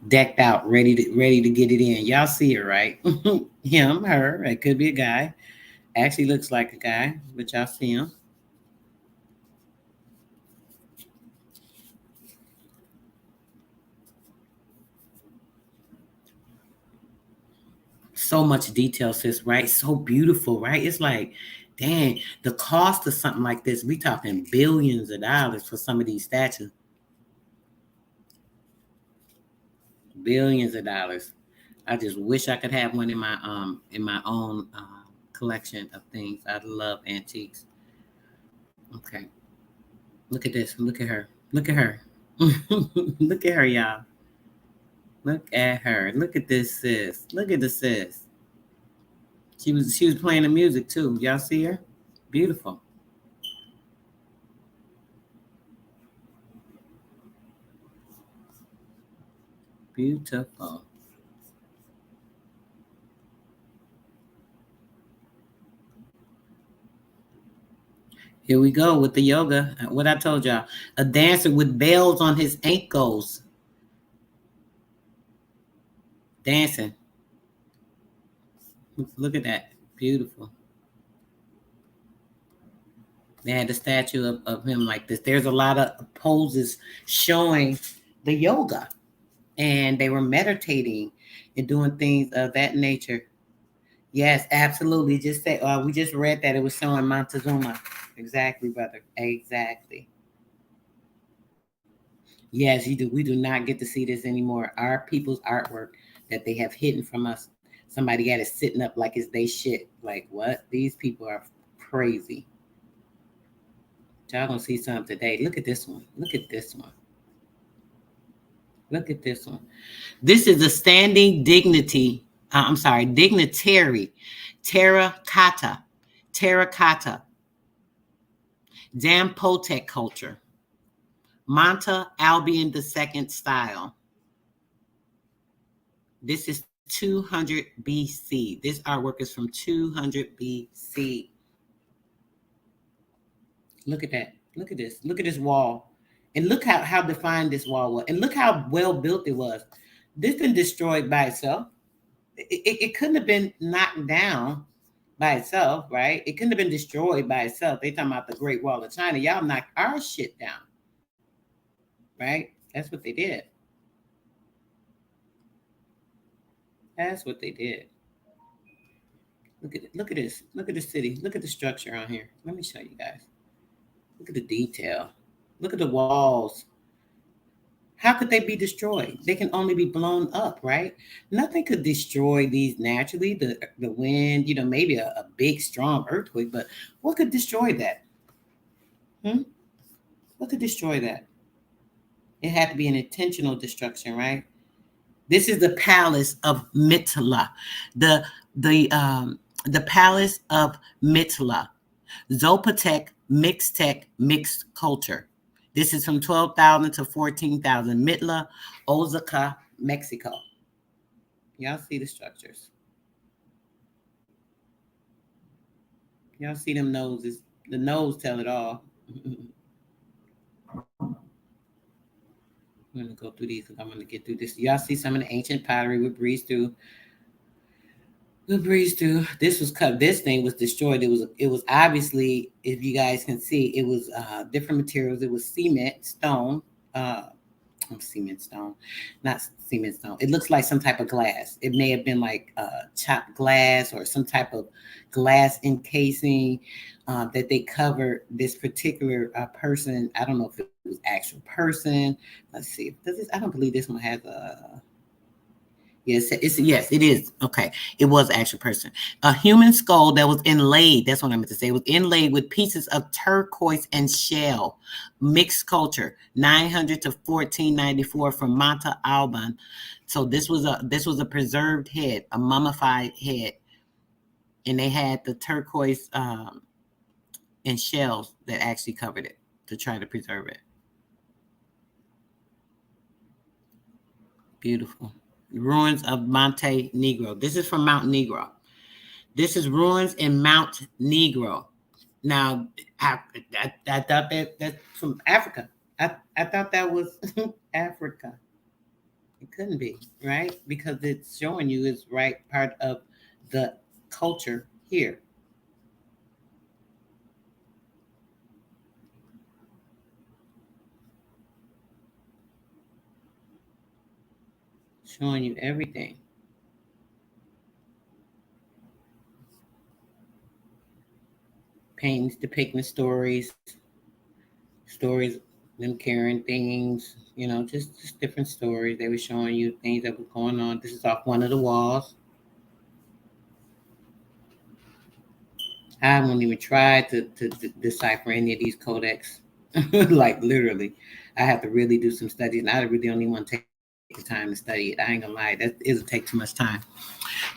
decked out, ready to get it in. Y'all see her, right? Him, her. It could be a guy. Actually looks like a guy, but y'all see him. So much detail, sis, right? So beautiful, right? It's like, dang, the cost of something like this, we talking billions of dollars for some of these statues. billions of dollars. I just wish I could have one in my own collection of things. I love antiques. Okay, look at this. Look at her. Look at her. Look at her, y'all. Look at her. Look at this sis. Look at the sis. She was playing the music too. Y'all see her? Beautiful. Beautiful. Here we go with the yoga. What I told y'all. A dancer with bells on his ankles. Dancing. Look at that. Beautiful. They had a statue of him like this. There's a lot of poses showing the yoga. And they were meditating and doing things of that nature. Yes, absolutely. Just say, we just read that it was showing Montezuma. Exactly, brother. Exactly. Yes, you do. We do not get to see this anymore. Our people's artwork that they have hidden from us. Somebody got it sitting up like it's they shit. Like what? These people are crazy. Y'all gonna see something today. Look at this one. Look at this one. Look at this one. This is a standing dignitary. Terracotta. Terracotta. Zampotec culture. Monta Albion II style. This is 200 BC. This artwork is from 200 BC. Look at that. Look at this. Look at this wall. And look how defined this wall was. And look how well built it was. This been destroyed by itself. It couldn't have been knocked down by itself, right? It couldn't have been destroyed by itself. They talking about the Great Wall of China. Y'all knocked our shit down, right? That's what they did. That's what they did. Look at it. Look at this. Look at the city. Look at the structure on here. Let me show you guys. Look at the detail. Look at the walls. How could they be destroyed? They can only be blown up, right? Nothing could destroy these naturally. The wind, maybe a big strong earthquake, but what could destroy that? What could destroy that? It had to be an intentional destruction, right? This is the palace of Mitla, the palace of Mitla, Zopatec, mixed culture. This is from 12,000 to 14,000. Mitla, Oaxaca, Mexico. Y'all see the structures. Y'all see them noses. The nose tell it all. I'm going to go through these because I'm going to get through this. Y'all see some of the ancient pottery we breezed through. This was cut. This thing was destroyed. It was obviously, if you guys can see, it was different materials. It was cement stone, cement stone, not cement stone. It looks like some type of glass. It may have been like chopped glass or some type of glass encasing that they covered this particular person. I don't know if it was actual person. Let's see. I don't believe this one has a. Yes, it is. Okay. It was an actual person. A human skull that was inlaid. That's what I meant to say. It was inlaid with pieces of turquoise and shell. Mixed culture. 900 to 1494 from Monta Alban. So this was a preserved head, a mummified head. And they had the turquoise and shells that actually covered it to try to preserve it. Beautiful. Ruins of Monte Negro. This is from Mount Negro. This is ruins in Mount Negro. Now, I thought that's from Africa. I thought that was Africa. It couldn't be, right? Because it's showing you it's right part of the culture here. Showing you everything. Paintings depicting stories them carrying things, just different stories. They were showing you things that were going on. This is off one of the walls. I haven't even tried to decipher any of these codex. Like literally, I have to really do some studies, and I really don't even want to take the time to study it. I ain't gonna lie, it'll take too much time.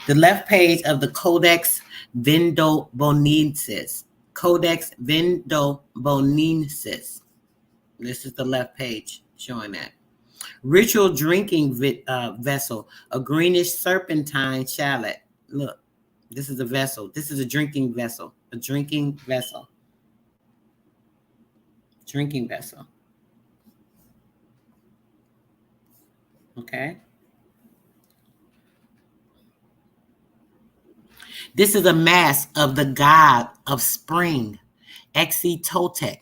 The left page of the Codex Vindobonensis. Codex Vindobonensis. This is the left page showing that. Ritual drinking vessel, a greenish serpentine shallot. Look, this is a vessel. This is a drinking vessel. A drinking vessel. Drinking vessel. Okay. This is a mask of the god of spring, Exitotec,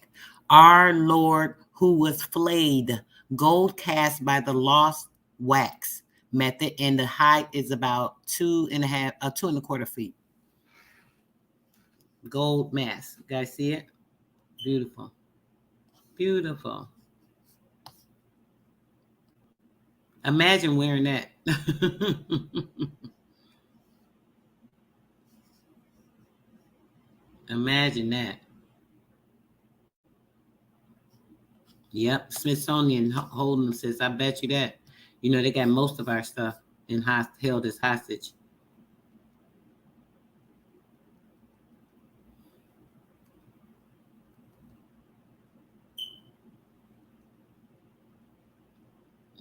our Lord who was flayed, gold cast by the lost wax method, and the height is about 2.25 feet. Gold mask. You guys see it? Beautiful. Beautiful. Imagine wearing that. Imagine that. Yep, Smithsonian holding them says, I bet you that. They got most of our stuff held as hostage.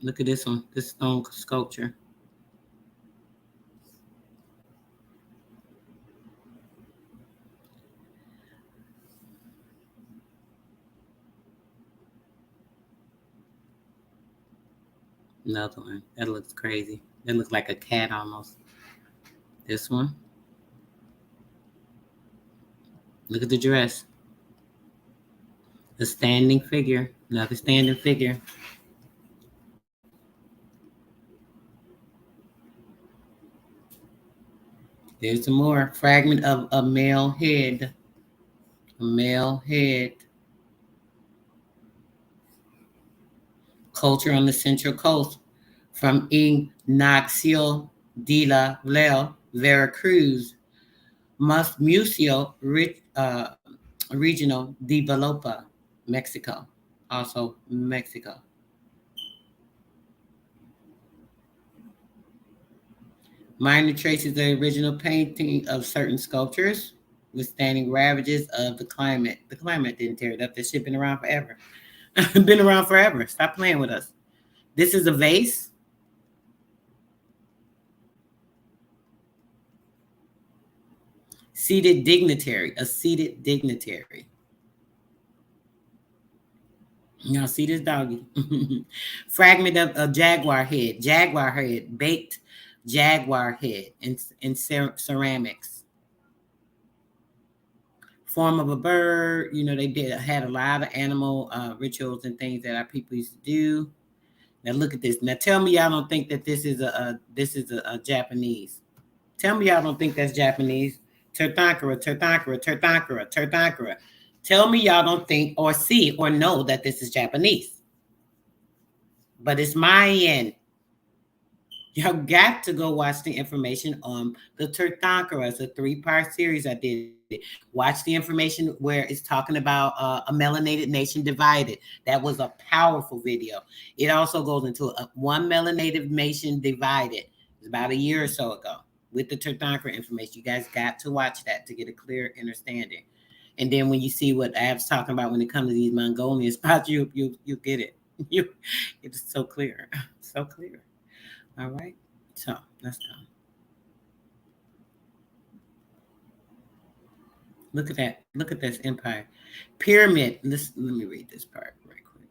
Look at this one, this stone sculpture. Another one. That looks crazy. That looks like a cat almost. This one. Look at the dress. A standing figure. Another standing figure. There's some more. Fragment of a male head. A male head. Culture on the Central Coast. From Ignacio de la Vale, Veracruz. Museo Regional de Balopa, Mexico. Also Mexico. Minor traces of the original painting of certain sculptures, withstanding ravages of the climate. The climate didn't tear it up. This shit been around forever. Been around forever. Stop playing with us. This is a vase. Seated dignitary. A seated dignitary. Y'all see this doggy? Fragment of a jaguar head, baked jaguar head in ceramics. Form of a bird. They had a lot of animal rituals and things that our people used to do. Now look at this. Now tell me y'all don't think that this is a Japanese. Tell me y'all don't think that's Japanese. Terthankara. Tell me y'all don't think or see or know that this is Japanese. But it's Mayan. Y'all got to go watch the information on the Terthankara. It's a 3-part series I did. Watch the information where it's talking about a melanated nation divided. That was a powerful video. It also goes into one melanated nation divided. It's about a year or so ago with the Terthankara information. You guys got to watch that to get a clear understanding. And then when you see what Ab's talking about when it comes to these Mongolian spots, you get it. It's so clear. So clear. All right. So that's done. Look at that. Look at this empire. Pyramid. Let me read this part right quick.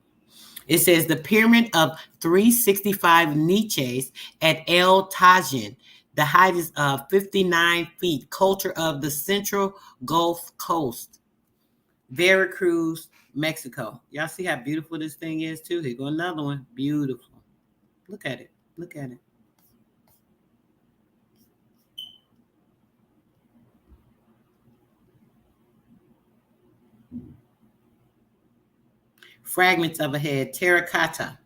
It says the pyramid of 365 niches at El Tajin. The height is 59 feet. Culture of the Central Gulf Coast. Veracruz, Mexico. Y'all see how beautiful this thing is too? Here go another one. Beautiful. Look at it. Look at it. fragments of a head, terracotta.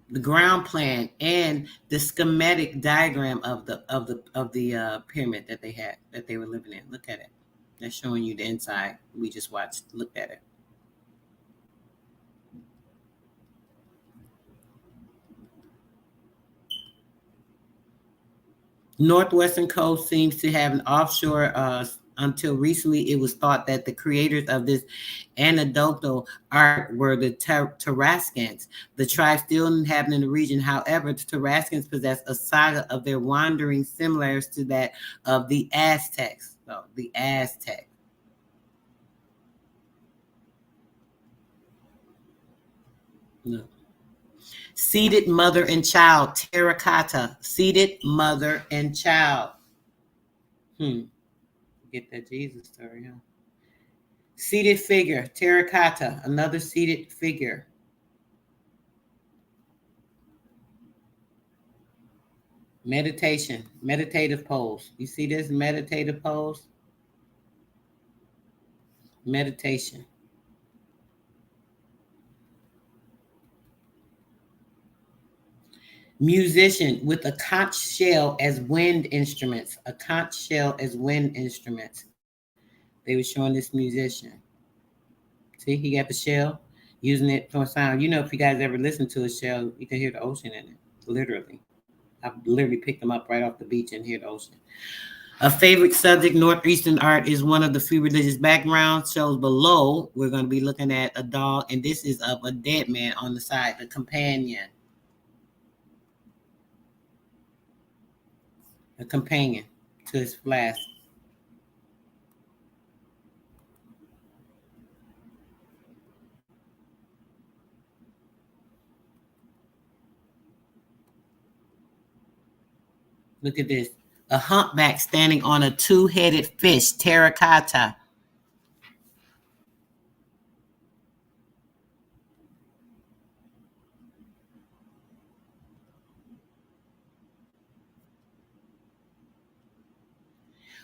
The ground plan and the schematic diagram of the pyramid that they were living in. Look at it. They're showing you the inside. We just watched. Looked at it. Northwestern coast seems to have an offshore. Until recently, it was thought that the creators of this anecdotal art were the Tarascans, the tribe still inhabiting the region. However, the Tarascans possess a saga of their wanderings similar to that of the Aztecs. So, the Aztecs. No. Seated mother and child, terracotta. Seated mother and child. Get that Jesus story, huh? Seated figure, terracotta, another seated figure. Meditation, meditative pose. You see this meditative pose? Meditation. Musician with a conch shell as wind instruments. A conch shell as wind instruments. They were showing this musician. See, he got the shell, using it for sound. You know, if you guys ever listen to a shell, you can hear the ocean in it, literally. I literally picked them up right off the beach and hear the ocean. A favorite subject, Northeastern art, is one of the few religious backgrounds. Shows below, we're going to be looking at a dog, and this is of a dead man on the side, the companion. A companion to his flask. Look at this. A humpback standing on a two-headed fish, terracotta.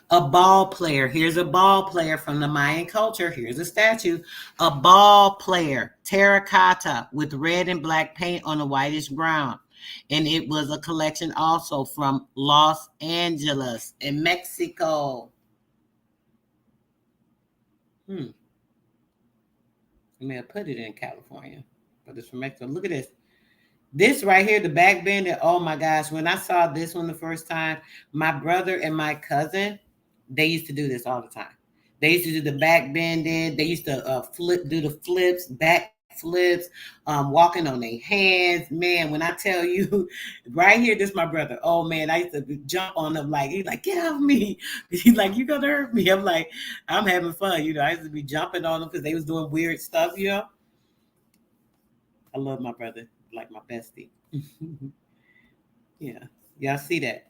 A ball player. Here's a ball player from the Mayan culture. Here's a statue. A ball player, terracotta, with red and black paint on a whitish ground. And it was a collection also from Los Angeles in Mexico. I may have put it in California, but it's from Mexico. Look at this. This right here, the back bended. Oh my gosh. When I saw this one the first time, my brother and my cousin, they used to do this all the time. They used to do the back bending. They used to do the flips, back flips, walking on their hands. Man, when I tell you, right here, this is my brother. Oh man, I used to jump on him like, he's like, get off me. He's like, you're gonna hurt me. I'm like, I'm having fun. You know, I used to be jumping on them because they was doing weird stuff, you know. I love my brother, like my bestie. Yeah. Y'all see that?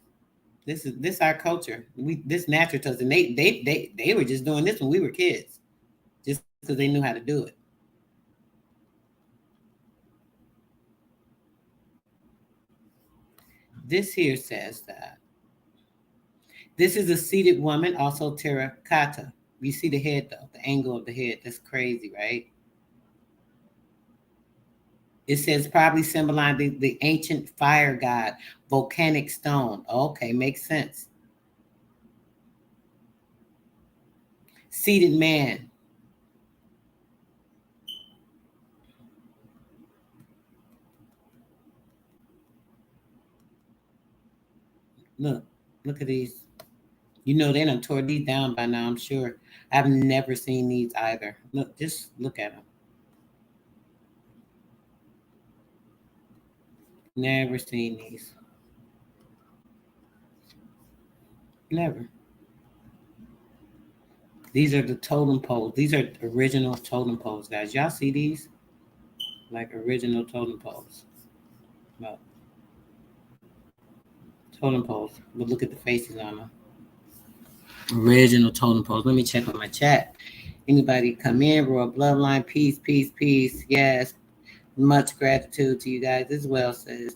This our culture. This natural to us. And they were just doing this when we were kids. Just because they knew how to do it. This here says that this is a seated woman, also terracotta. You see the head though, the angle of the head. That's crazy, right? It says probably symbolizing the ancient fire god, volcanic stone. Okay, makes sense. Seated man. Look at these. You know they done tore these down by now, I'm sure. I've never seen these either. Look, just look at them. Never seen these. Never. These are the totem poles. These are original totem poles, guys. Y'all see these? Like original totem poles. Well, totem poles. But look at the faces on them. Original totem poles. Let me check on my chat. Anybody come in? Royal Bloodline. Peace, peace, peace. Yes. Much gratitude to you guys as well, says.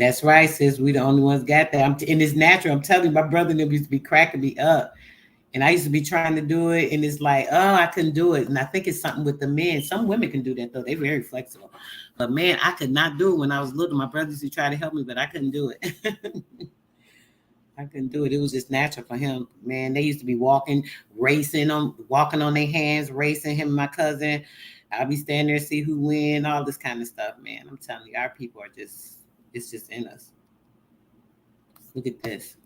That's right, sis. We the only ones got that. And it's natural. I'm telling you, my brother and them used to be cracking me up. And I used to be trying to do it, and it's like, oh, I couldn't do it. And I think it's something with the men. Some women can do that though; they're very flexible. But man, I could not do it when I was little. My brothers used to try to help me, but I couldn't do it. I couldn't do it. It was just natural for him. Man, they used to be walking, walking on their hands, racing him and my cousin. I'll be standing there, see who win, all this kind of stuff, man. I'm telling you, our people are it's just in us. Look at this.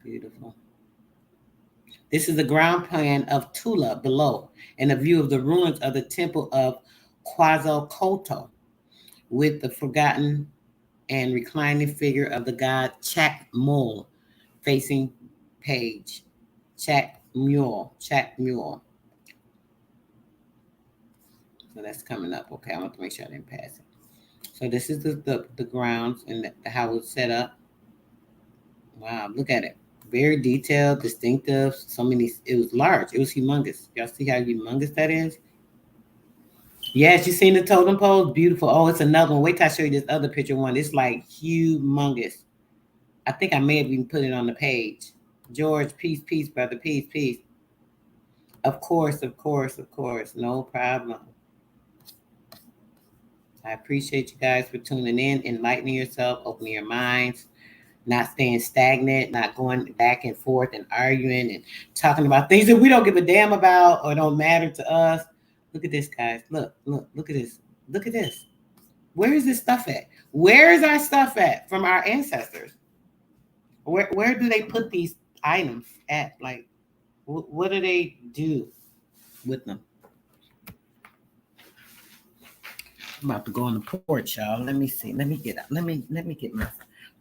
Beautiful. This is the ground plan of Tula below and a view of the ruins of the temple of Quetzalcoatl with the forgotten and reclining figure of the god Chacmul facing page. Chacmul. So that's coming up. Okay, I want to make sure I didn't pass it. So this is the grounds and how it's set up. Wow, look at it. Very detailed, distinctive. So many. It was large. It was humongous. Y'all see how humongous that is? Yes, you seen the totem pole? Beautiful. Oh, it's another one. Wait till I show you this other picture one. It's like humongous. I think I may have even put it on the page. George, peace, brother, peace. Of course. No problem. I appreciate you guys for tuning in, enlightening yourself, opening your minds, not staying stagnant, not going back and forth and arguing and talking about things that we don't give a damn about or don't matter to us. Look at this, guys. Look at this. Look at this. Where is this stuff at? Where is our stuff at from our ancestors? Where do they put these items at? Like, what do they do with them? I'm about to go on the porch, y'all. Let me see. Let me get up. Let me get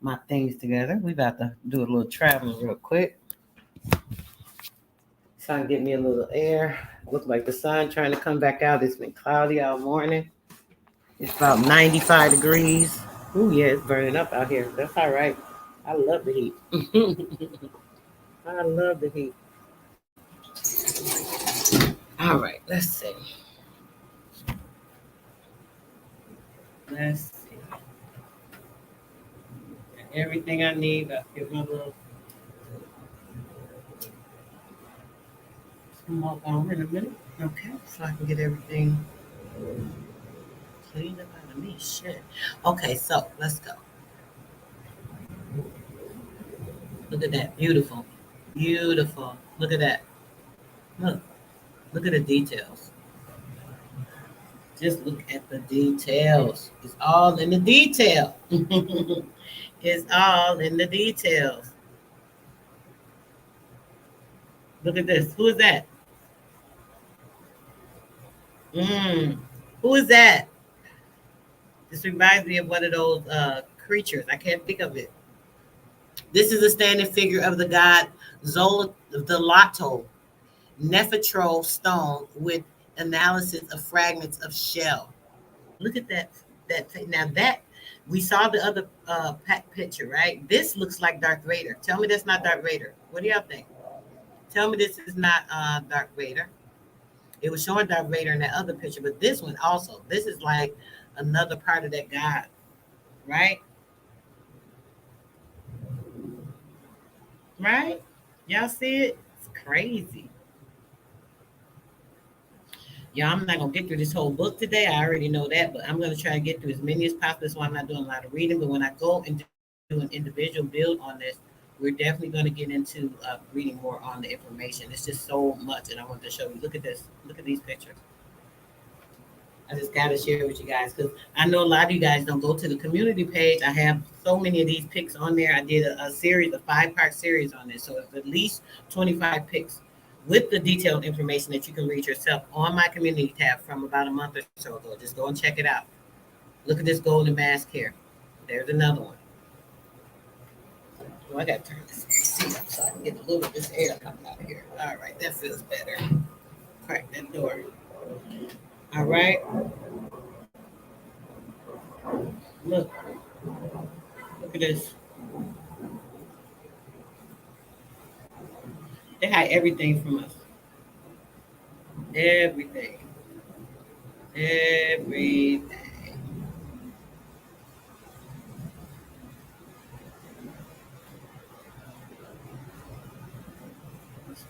my things together. We about to do a little traveling real quick. So I can get me a little air. Look like the sun trying to come back out. It's been cloudy all morning. It's about 95 degrees. Oh yeah, it's burning up out here. That's all right. I love the heat. I love the heat. All right, let's see. Let's see. Got everything I need. I'll give my little smoke on in a minute. Okay, so I can get everything cleaned up out of me. Shit. Okay, so let's go. Look at that. Beautiful. Look at that. Look at the details. Just look at the details. It's all in the detail. It's all in the details. Look at this. Who is that? Who is that? This reminds me of one of those creatures. I can't think of it. This is a standing figure of the god Zolotl, Nephitro stone with analysis of fragments of shell. Look at that. Now that we saw the other picture, right? This looks like Darth Vader. Tell me that's not Darth Vader. What do y'all think? Tell me this is not Darth Vader. It was showing Darth Vader in that other picture, but this one also. This is like another part of that god, right? Right? Y'all see it? It's crazy. Yeah, I'm not gonna get through this whole book today. I already know that, but I'm gonna try to get through as many as possible. That's why I'm not doing a lot of reading. But when I go and do an individual build on this, we're definitely going to get into reading more on the information. It's just so much, and I want to show you. Look at this. Look at these pictures. I just got to share with you guys because I know a lot of you guys don't go to the community page. I have so many of these pics on there. I did a series, a 5-part series on this. So it's at least 25 pics with the detailed information that you can read yourself on my community tab from about a month or so ago. Just go and check it out. Look at this golden mask here. There's another one. Oh, I got to turn this AC up so I can get a little of this air coming out of here. All right, that feels better. Crack that door. All right. Look at this. They hide everything from us. Everything.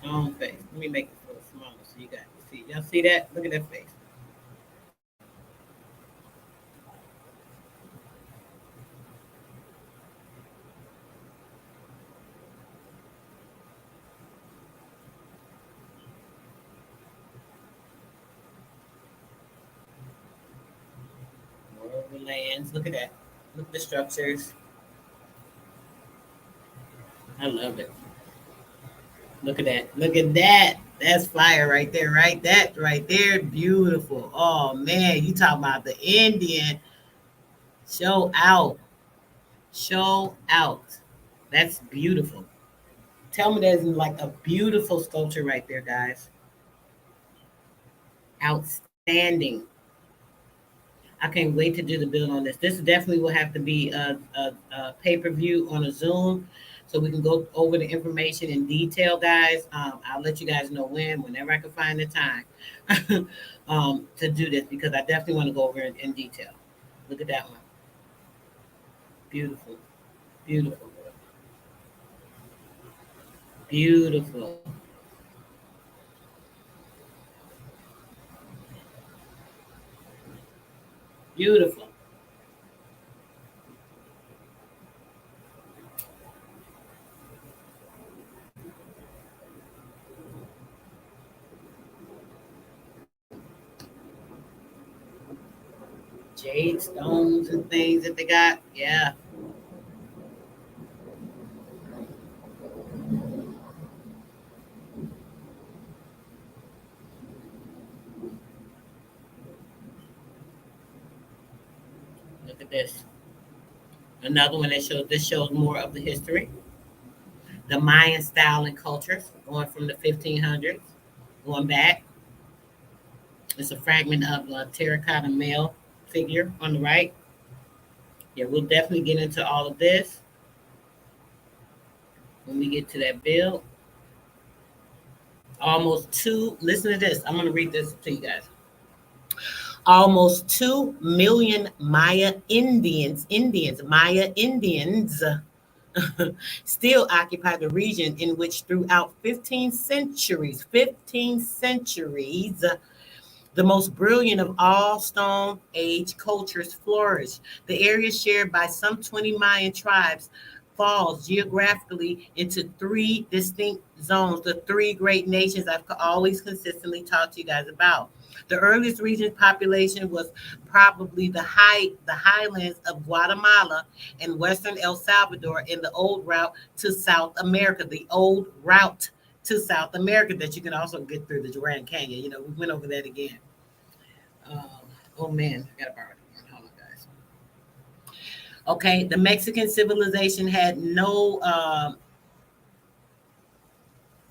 Own face. Let me make it a little smaller so you guys can see. Y'all see that? Look at that face. More of the lands. Look at that. Look at the structures. I love it. Look at that. Look at that. That's fire right there, right? That right there, beautiful. Oh man, you talking about the Indian. Show out. Show out. That's beautiful. Tell me there's like a beautiful sculpture right there, guys. Outstanding. I can't wait to do the build on this. This definitely will have to be a pay-per-view on a Zoom so we can go over the information in detail, guys. I'll let you guys know whenever I can find the time to do this because I definitely want to go over it in detail. Look at that one. Beautiful. Beautiful. Beautiful. Beautiful. Jade stones and things that they got. Yeah. Look at this. Another one that shows this shows more of the history. The Mayan style and cultures, going from the 1500s, going back. It's a fragment of a terracotta male figure on the right. Yeah, we'll definitely get into all of this when we get to that build. Almost two, listen to this. I'm going to read this to you guys. Almost 2 million Maya Indians still occupy the region in which throughout 15 centuries, the most brilliant of all Stone Age cultures flourished. The area shared by some 20 Mayan tribes falls geographically into three distinct zones, the three great nations I've always consistently talked to you guys about. The earliest region's population was probably the highlands of Guatemala and western El Salvador in the old route to South America, that you can also get through the Grand Canyon. We went over that again. Um, oh man, I gotta borrow it again. Hold on, guys. Okay, the Mexican civilization had no.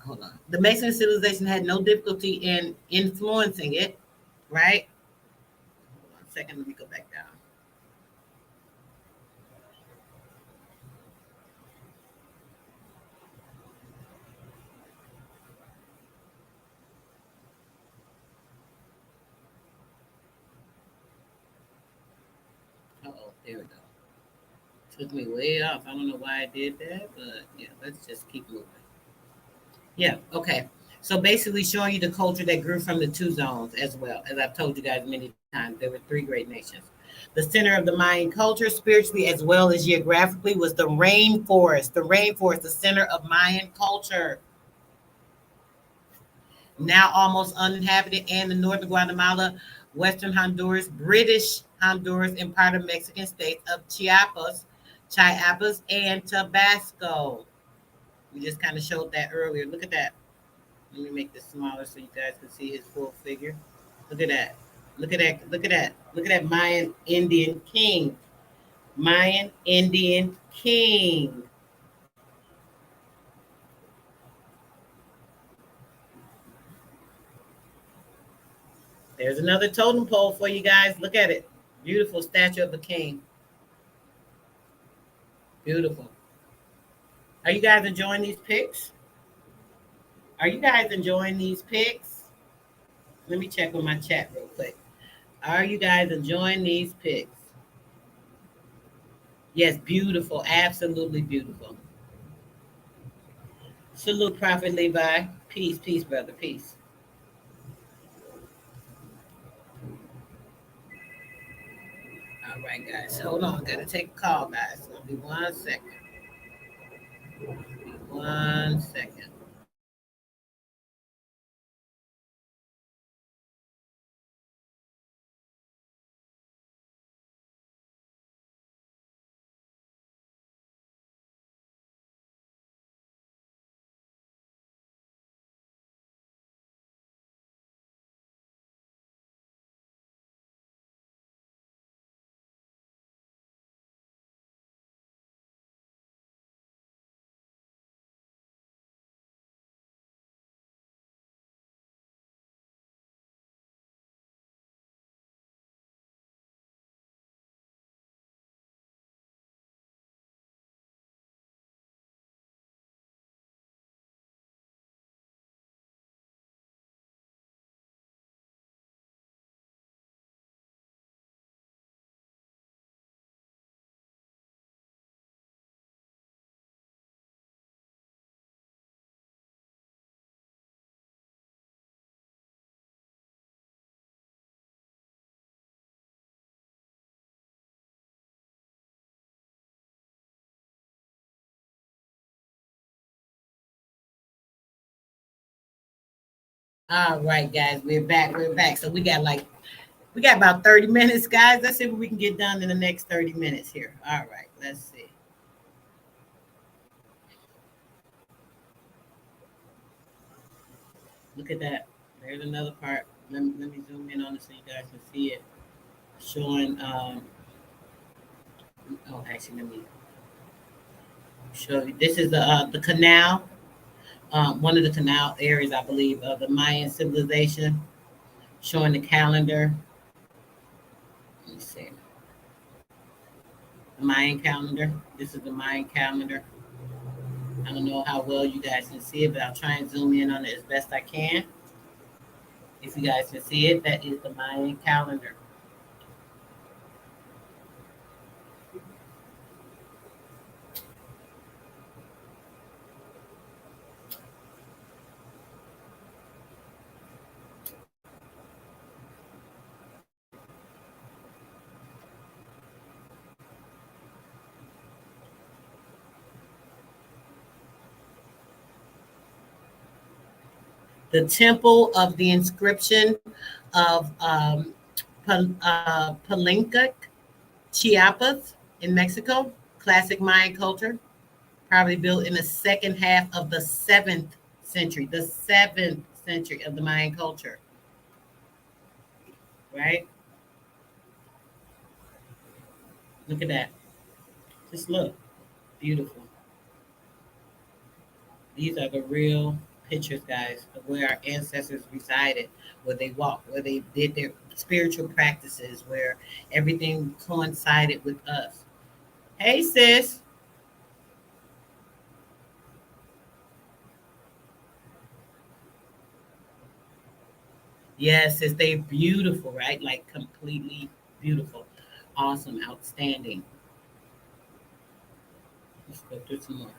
Hold on. The Mexican civilization had no difficulty in influencing it, right? Hold on a second. Let me go back down. Oh, there we go. Took me way off. I don't know why I did that, but yeah, let's just keep moving. Yeah, okay. So basically showing you the culture that grew from the two zones as well. As I've told you guys many times, there were three great nations. The center of the Mayan culture, spiritually as well as geographically, was the rainforest. The rainforest, the center of Mayan culture. Now almost uninhabited, and the northern Guatemala, western Honduras, British Honduras, and part of Mexican states of Chiapas, and Tabasco. We just kind of showed that earlier. Look at that. Let me make this smaller so you guys can see his full figure. Look at that. Look at that. Look at that. Look at that Mayan Indian king. Mayan Indian king. There's another totem pole for you guys. Look at it. Beautiful statue of the king. Beautiful. Are you guys enjoying these pics? Are you guys enjoying these pics? Let me check with my chat real quick. Are you guys enjoying these pics? Yes, beautiful. Absolutely beautiful. Salute, Prophet Levi. Peace, brother. Peace. All right, guys. Hold on. Gotta take a call, guys. It'll be 1 second. 1 second. All right, guys. We're back. We're back. So we got about 30 minutes, guys. Let's see what we can get done in the next 30 minutes here. All right, let's see. Look at that. There's another part. Let me zoom in on it so you guys can see it. Showing oh actually let me show you. This is the canal, one of the canal areas, I believe, of the Mayan civilization, showing the calendar. Let me see. The Mayan calendar. This is the Mayan calendar. I don't know how well you guys can see it, but I'll try and zoom in on it as best I can. If you guys can see it, that is the Mayan calendar. The temple of the inscription of Palenque, Chiapas in Mexico, classic Mayan culture, probably built in the second half of the 7th century, the 7th century of the Mayan culture, right? Look at that. Just look. Beautiful. These are the real pictures, guys, of where our ancestors resided, where they walked, where they did their spiritual practices, where everything coincided with us. Hey, sis. Yes, sis, they're beautiful, right? Like completely beautiful. Awesome, outstanding. Let's go through some more.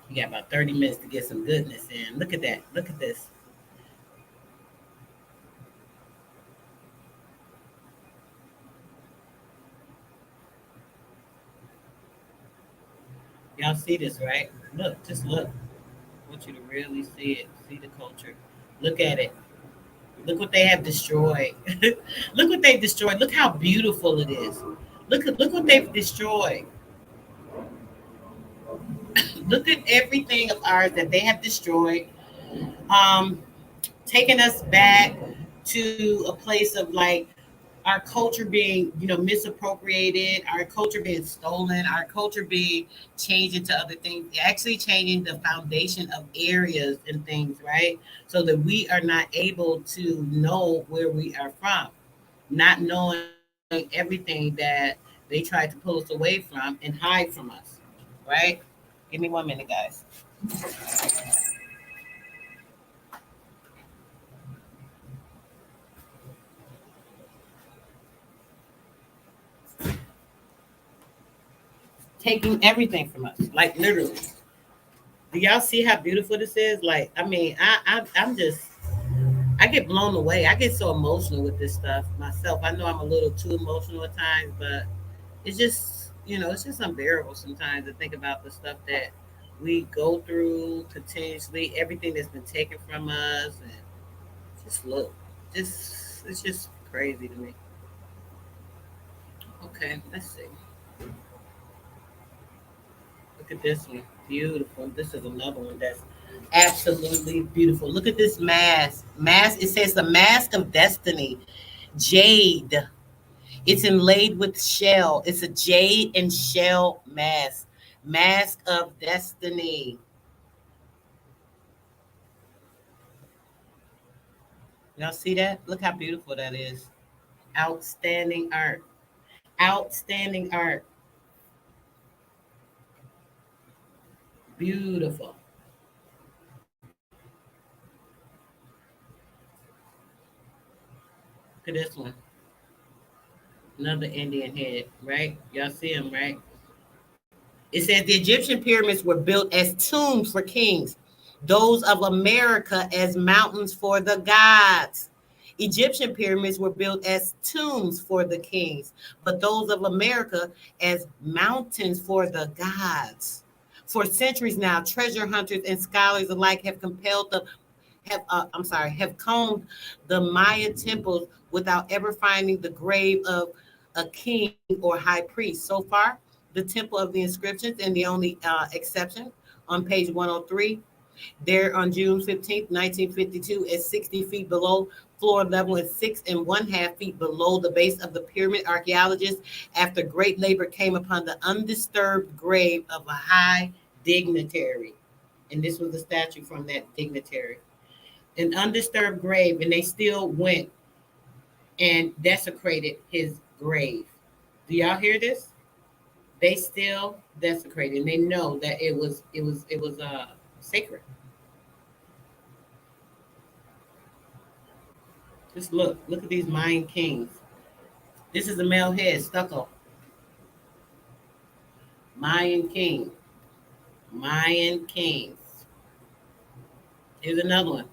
We got about 30 minutes to get some goodness in. Look at that. Look at this. Y'all see this, right? Look, just look. I want you to really see it. See the culture. Look at it. Look what they have destroyed. Look what they've destroyed. Look how beautiful it is. Look what they've destroyed. Look at everything of ours that they have destroyed. Um, Taking us back to a place of like our culture being, misappropriated, our culture being stolen, our culture being changed into other things, actually changing the foundation of areas and things, right? So that we are not able to know where we are from, not knowing everything that they tried to pull us away from and hide from us, right? Give me 1 minute, guys. Taking everything from us, like literally. Do y'all see how beautiful this is? Like, I mean, I'm just, I get blown away. I get so emotional with this stuff myself. I know I'm a little too emotional at times, but it's just, it's just unbearable sometimes to think about the stuff that we go through continuously, everything that's been taken from us, and just look, just it's just crazy to me. Okay, let's see. Look at this one, beautiful. This is another one that's absolutely beautiful. Look at this mask. Mask. It says the mask of destiny, jade. It's inlaid with shell. It's a jade and shell mask. Mask of destiny. Y'all see that? Look how beautiful that is. Outstanding art. Outstanding art. Beautiful. Look at this one. Another Indian head, right? Y'all see him, right? It says the Egyptian pyramids were built as tombs for kings, those of America as mountains for the gods. Egyptian pyramids were built as tombs for the kings, but those of America as mountains for the gods. For centuries now, treasure hunters and scholars alike have compelled the have combed the Maya temples without ever finding the grave of a king or high priest. So far, the Temple of the Inscriptions, and the only exception on page 103, there on June 15th, 1952, at 60 feet below floor level and 6.5 feet below the base of the pyramid, archaeologists, after great labor, came upon the undisturbed grave of a high dignitary. And this was the statue from that dignitary, an undisturbed grave, and they still went and desecrated his grave. Do y'all hear this? They still desecrated, and they know that it was sacred. Just look at these Mayan kings. This is a male head stucco. Mayan king, Mayan kings. Here's another one.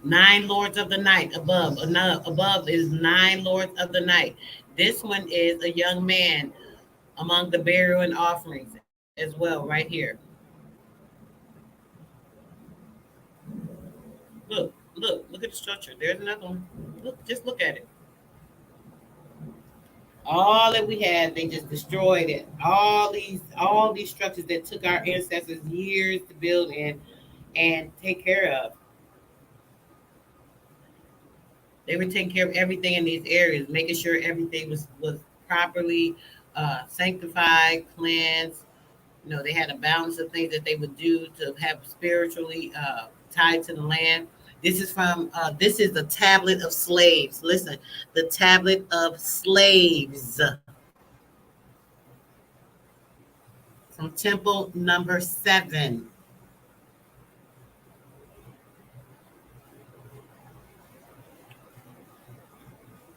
Nine lords of the night above. Above is nine lords of the night. This one is a young man among the burial and offerings as well, right here. Look at the structure. There's another one. Just look at it. All that we had, they just destroyed it. All these structures that took our ancestors years to build and take care of. They were taking care of everything in these areas, making sure everything was properly sanctified, cleansed. They had a balance of things that they would do to have spiritually tied to the land. This is the tablet of slaves. Listen, the tablet of slaves from temple number 7.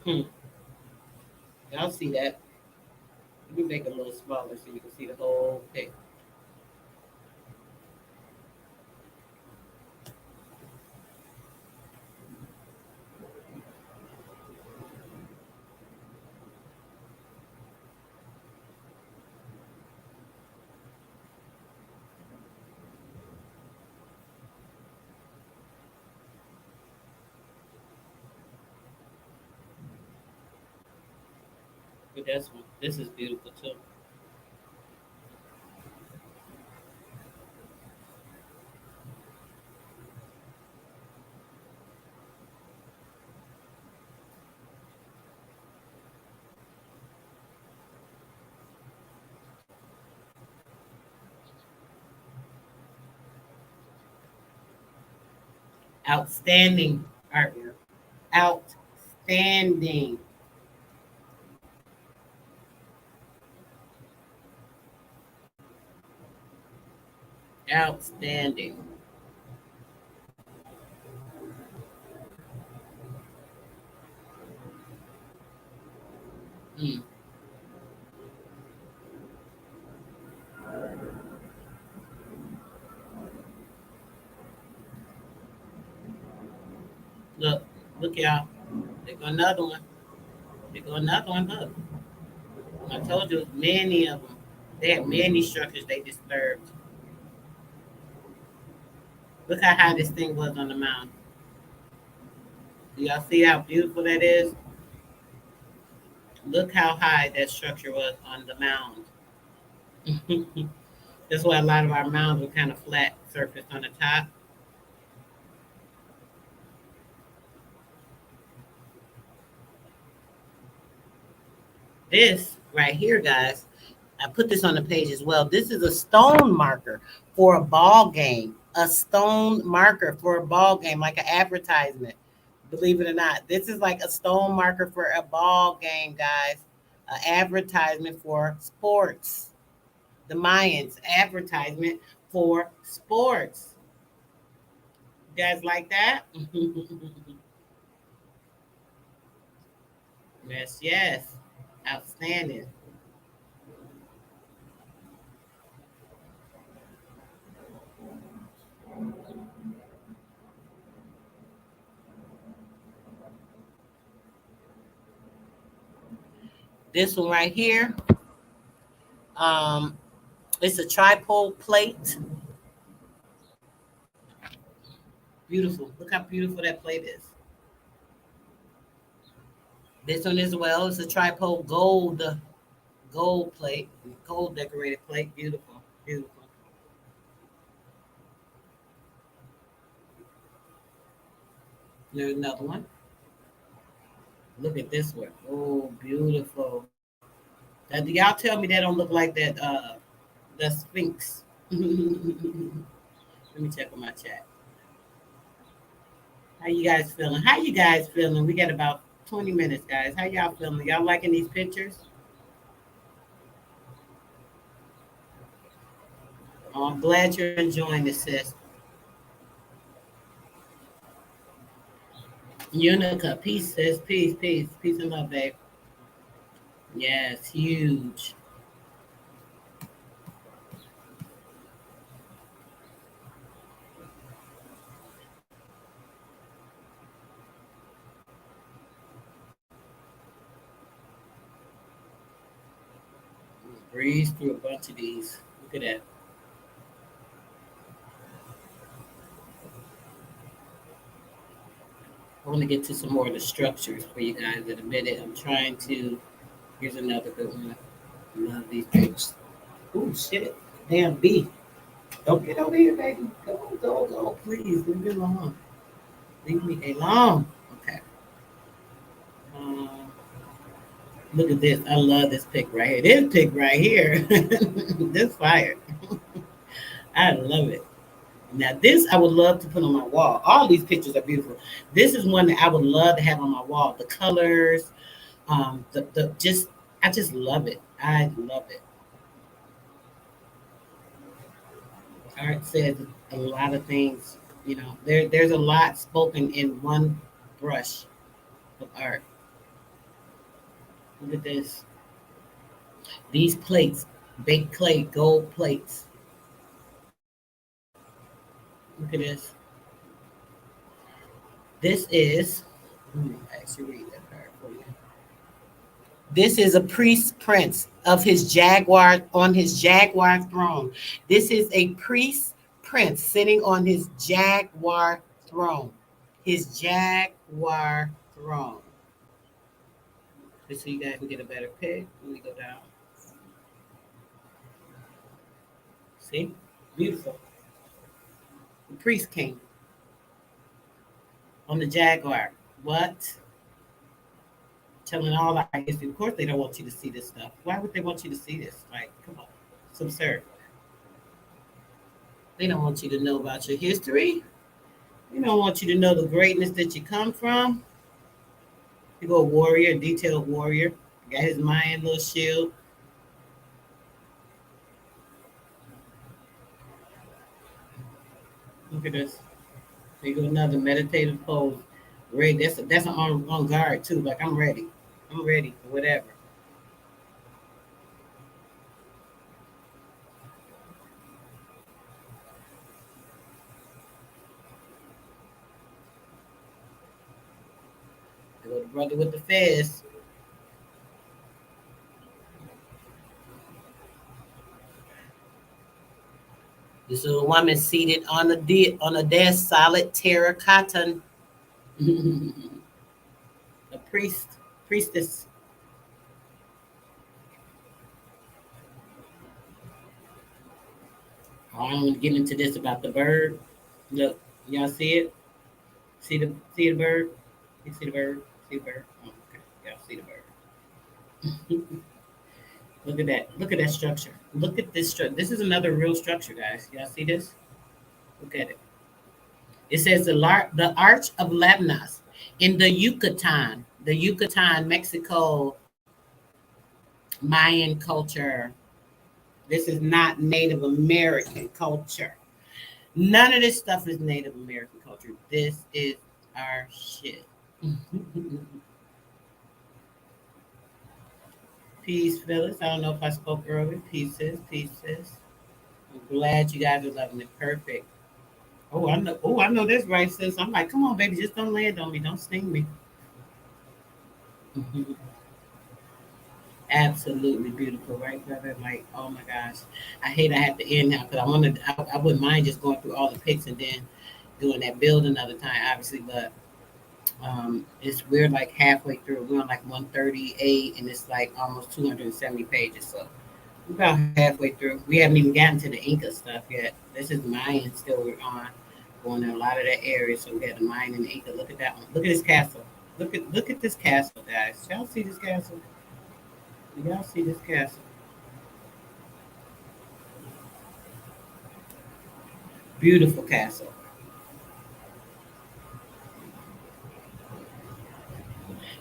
Hmm. Y'all see that? Let me make it a little smaller so you can see the whole thing. But this is beautiful too. Outstanding artwork. Outstanding. Outstanding. Mm. Look, y'all. There go another one. There go another one. Look. I told you, many of them. They had many structures they disturbed. Look how high this thing was on the mound. Do y'all see how beautiful that is? Look how high that structure was on the mound. That's why a lot of our mounds were kind of flat surface on the top. This right here, guys, I put this on the page as well. This is a stone marker for a ball game. A stone marker for a ball game, like an advertisement. Believe it or not, this is like a stone marker for a ball game, guys. An advertisement for sports. The Mayans advertisement for sports. You guys like that? Yes, yes. Outstanding. This one right here, um, it's a tripod plate. Beautiful. Look how beautiful that plate is. This one as well is a tripod gold plate, gold decorated plate. Beautiful, beautiful. There's another one. Look at this one. Oh, beautiful. Now, do y'all tell me that don't look like that the Sphinx? Let me check on my chat. How you guys feeling? How you guys feeling? We got about 20 minutes, guys. How y'all feeling? Y'all liking these pictures? Oh, I'm glad you're enjoying this, sis. Unica, peace, sis. Peace, peace, peace and love, babe. Yes, huge. Breeze through a bunch of these. Look at that. I want to get to some more of the structures for you guys in a minute. I'm trying to. Here's another good one. I love these pictures. Ooh, shit. Damn bee. Don't get over here, baby. Go, go, go. Please, leave me alone. Leave me alone. Okay. Um, Look at this. I love this pic right here. This pic right here. This fire. I love it. Now, this I would love to put on my wall. All these pictures are beautiful. This is one that I would love to have on my wall. The colors, the just I just love it. I love it. Art says a lot of things. There's a lot spoken in one brush of art. Look at this. These plates, baked clay, gold plates. Look at this. This is. Let me actually read that part for you. This is a priest prince of his jaguar on his jaguar throne. This is a priest prince sitting on his jaguar throne. His jaguar throne. Just so you guys can get a better pic. Let me go down. See? Beautiful. The priest king on the jaguar. What? Telling all our history. Of course, they don't want you to see this stuff. Why would they want you to see this? Like, come on. It's absurd. They don't want you to know about your history. They don't want you to know the greatness that you come from. You go a warrior, a detailed warrior. Got his Mayan little shield. Look at this. There go another meditative pose. Ready. That's an on guard too. Like I'm ready. I'm ready for whatever. Go the brother with the fez. This is a woman seated on a desk, solid terracotta. A priestess. I don't want to get into this about the bird. Look, y'all see it? See the bird? You see the bird? See the bird? Oh, okay. Y'all see the bird. Look at that. Look at that structure. Look at this structure. This is another real structure, guys. Y'all see this? Look at it. It says the Arch of Lebanon in the Yucatan, Mexico, Mayan culture. This is not Native American culture. None of this stuff is Native American culture. This is our shit. Peace, Phyllis. I don't know if I spoke earlier. Pieces, pieces. I'm glad you guys are loving it. Perfect. Oh, I know. Oh, I know this right, sis. I'm like, come on, baby, just don't land on me. Don't sting me. Absolutely beautiful, right, brother? Like, oh my gosh, I hate I have to end now because I wouldn't mind just going through all the pics and then doing that build another time, obviously, but it's we're like halfway through. We're on like 138, and it's like almost 270 pages. So we're about halfway through. We haven't even gotten to the Inca stuff yet. This is Mayan still we're on, going in a lot of that area. So we got the Mayan and the Inca. Look at that one. Look at this castle. Look at this castle, guys. Y'all see this castle? Y'all see this castle? Beautiful castle.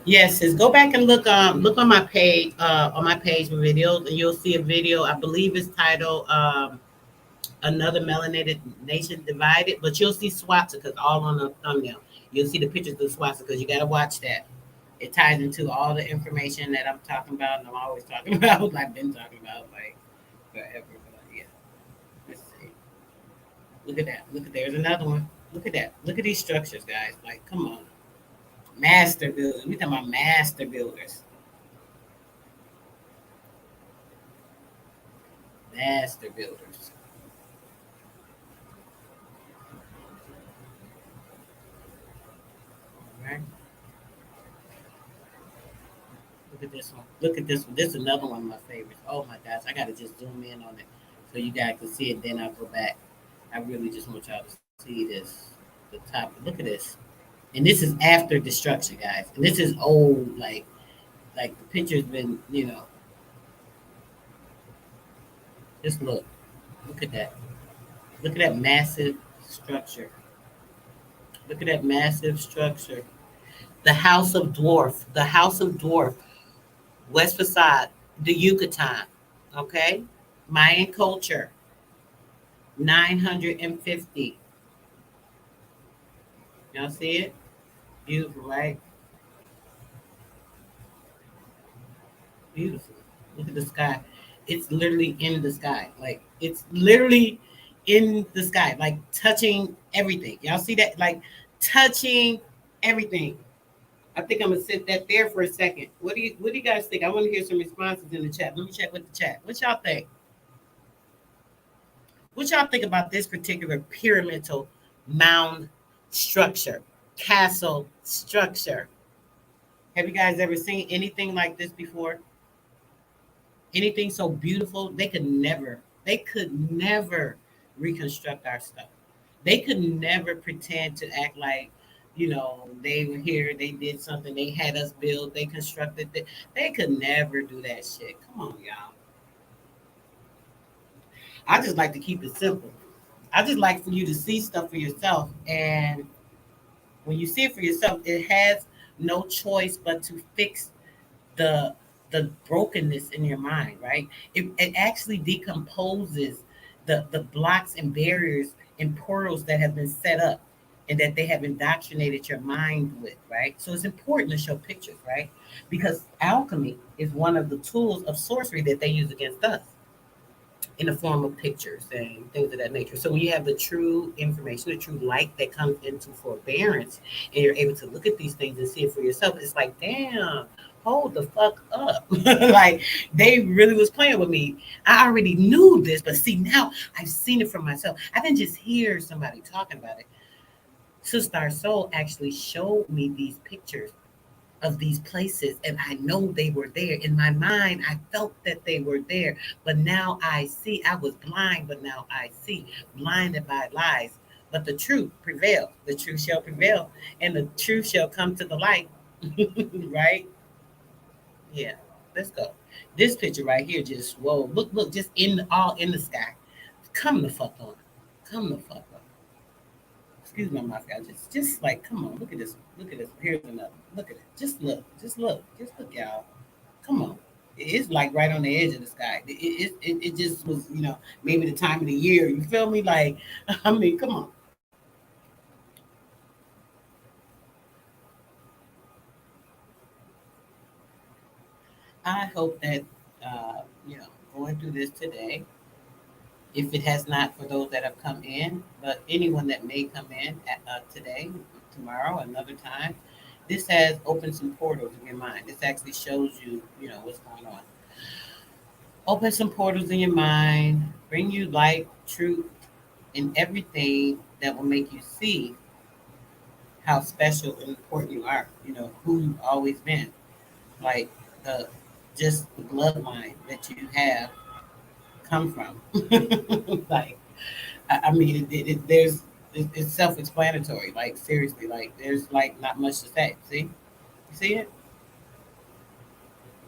Yes, sis. Go back and look on my page for videos, and you'll see a video. I believe it's titled "Another Melanated Nation Divided," but you'll see swastikas all on the thumbnail. You'll see the pictures of the swastikas. You got to watch that. It ties into all the information that I'm talking about, and I'm always talking about. I've been talking about like forever. But yeah, let's see. Look at that. Look at there's another one. Look at that. Look at these structures, guys. Like, come on. Master builders. We talking about master builders. Master builders. All right. Look at this one. Look at this one. This is another one of my favorites. Oh my gosh. I gotta just zoom in on it so you guys can see it. Then I'll go back. I really just want y'all to see this. The top. Look at this. And this is after destruction, guys. And this is old, like the picture's been, just look. Look at that. Look at that massive structure. Look at that massive structure. The House of Dwarf, West Facade, the Yucatan. Okay? Mayan culture, 950. Y'all see it? Beautiful, right? Beautiful. Look at the sky. It's literally in the sky. Like, it's literally in the sky, like touching everything. Y'all see that? Like, touching everything. I think I'm gonna sit that there for a second. What do you guys think? I want to hear some responses in the chat. Let me check with the chat. What y'all think? What y'all think about this particular pyramidal mound structure, castle structure? Have you guys ever seen anything like this before? Anything so beautiful? They could never reconstruct our stuff. They could never pretend to act like, they were here, they did something, they had us build, they constructed it. They could never do that shit. Come on, y'all. I just like to keep it simple. I just like for you to see stuff for yourself. And when you see it for yourself, it has no choice but to fix the the brokenness in your mind, right? It actually decomposes the blocks and barriers and portals that have been set up and that they have indoctrinated your mind with, right? So it's important to show pictures, right? Because alchemy is one of the tools of sorcery that they use against us. in the form of pictures and things of that nature. So when you have the true information, the true light that comes into forbearance, and you're able to look at these things and see it for yourself, it's like, damn, hold the fuck up. Like they really was playing with me. I already knew this, but see now I've seen it for myself. I didn't just hear somebody talking about it. Sister Soul actually showed me these pictures of these places, and I know they were there. In my mind, I felt that they were there, but now I see. I was blind, but now I see. Blinded by lies, but the truth prevails. The truth shall prevail, and the truth shall come to the light. Right? Yeah. Let's go. This picture right here, just whoa! Look, just all in the sky. Come the fuck on. Come the fuck on. Excuse my mouth, y'all. Just like, come on, look at this. Look at this. Here's another. Look at it. Just look. Just look. Just look, y'all. Come on. It's like right on the edge of the sky. It just was, maybe the time of the year. You feel me? Like, I mean, come on. I hope that, going through this today, if it has not for those that have come in, but anyone that may come in today, tomorrow, another time, this has opened some portals in your mind. This actually shows you, what's going on. Open some portals in your mind, bring you light, truth, and everything that will make you see how special and important you are. Who you've always been. Like the just the bloodline that you have come from. Like, I mean, it's self-explanatory. Like seriously, like there's like not much to say. See, you see it?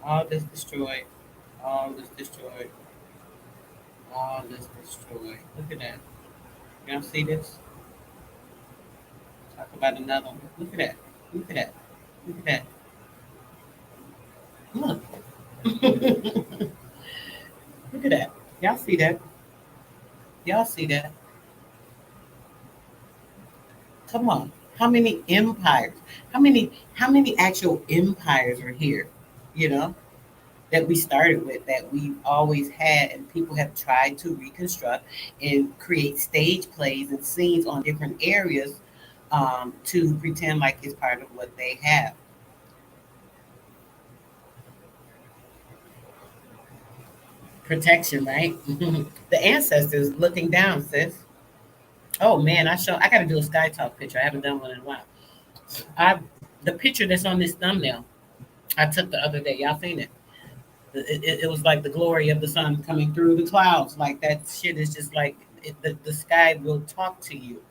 All this destroyed. All this destroyed. All this destroyed. Look at that. Y'all see this? Talk about another one. Look at that. Look at that. Look at that. Look. Look at that. Y'all see that? Y'all see that? Come on. How many empires? How many actual empires are here? You know, that we started with, that we've always had, and people have tried to reconstruct and create stage plays and scenes on different areas, to pretend like it's part of what they have. Protection, right? The ancestors looking down, sis. Oh man, I got to do a sky talk picture. I haven't done one in a while. I The picture that's on this thumbnail I took the other day. Y'all seen it? It was like the glory of the sun coming through the clouds. Like that shit is just like the sky will talk to you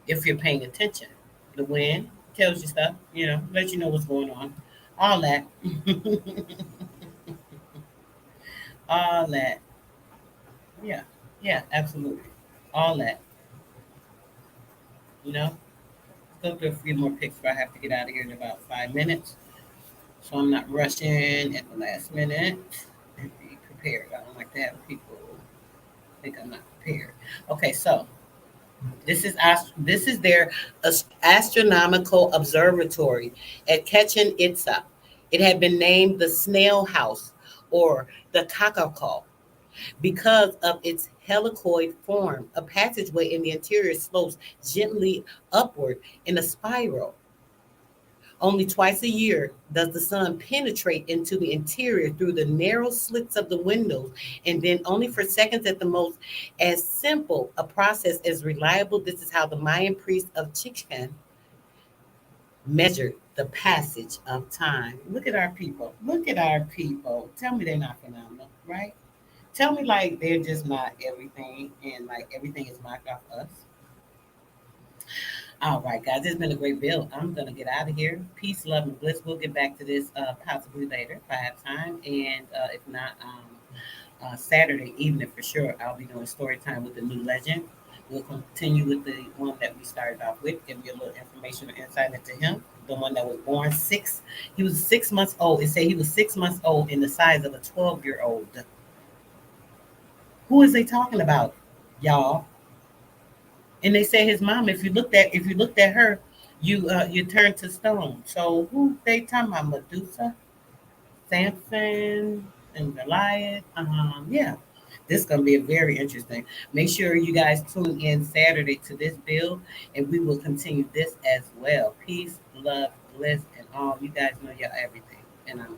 if you're paying attention. The wind tells you stuff, let you know what's going on. All that, all that. Yeah, yeah, absolutely. All that, you know. Go through a few more pics before I have to get out of here in about 5 minutes. So I'm not rushing at the last minute. And be prepared. I don't like to have people think I'm not prepared. Okay, so this is their astronomical observatory at Ketchen Itza. It had been named the Snail House or the Kakako because of its helicoid form. A passageway in the interior slopes gently upward in a spiral. Only twice a year does the sun penetrate into the interior through the narrow slits of the windows, and then only for seconds at the most. As simple a process as reliable, this is how the Mayan priest of Chichen measured the passage of time. Look at our people. Look at our people. Tell me they're not phenomenal, right? Tell me like they're just not everything, and like everything is marked off us. All right, guys, it's been a great build. I'm gonna get out of here. Peace, love, and bliss. We'll get back to this possibly later if I have time, and if not, Saturday evening for sure. I'll be doing story time with the new legend. We'll continue with the one that we started off with. Give you a little information or insight into him. The one that was born six. He was 6 months old. It say he was 6 months old in the size of a 12-year-old. Who is they talking about, y'all? And they say his mom. If you looked at her, you turn to stone. So who they talking about? Medusa, Samson, and Goliath. Yeah, This is going to be a very interesting. Make sure you guys tune in Saturday to this bill, and we will continue this as well. Peace, love, bliss, and all. You guys know y'all everything. And I'm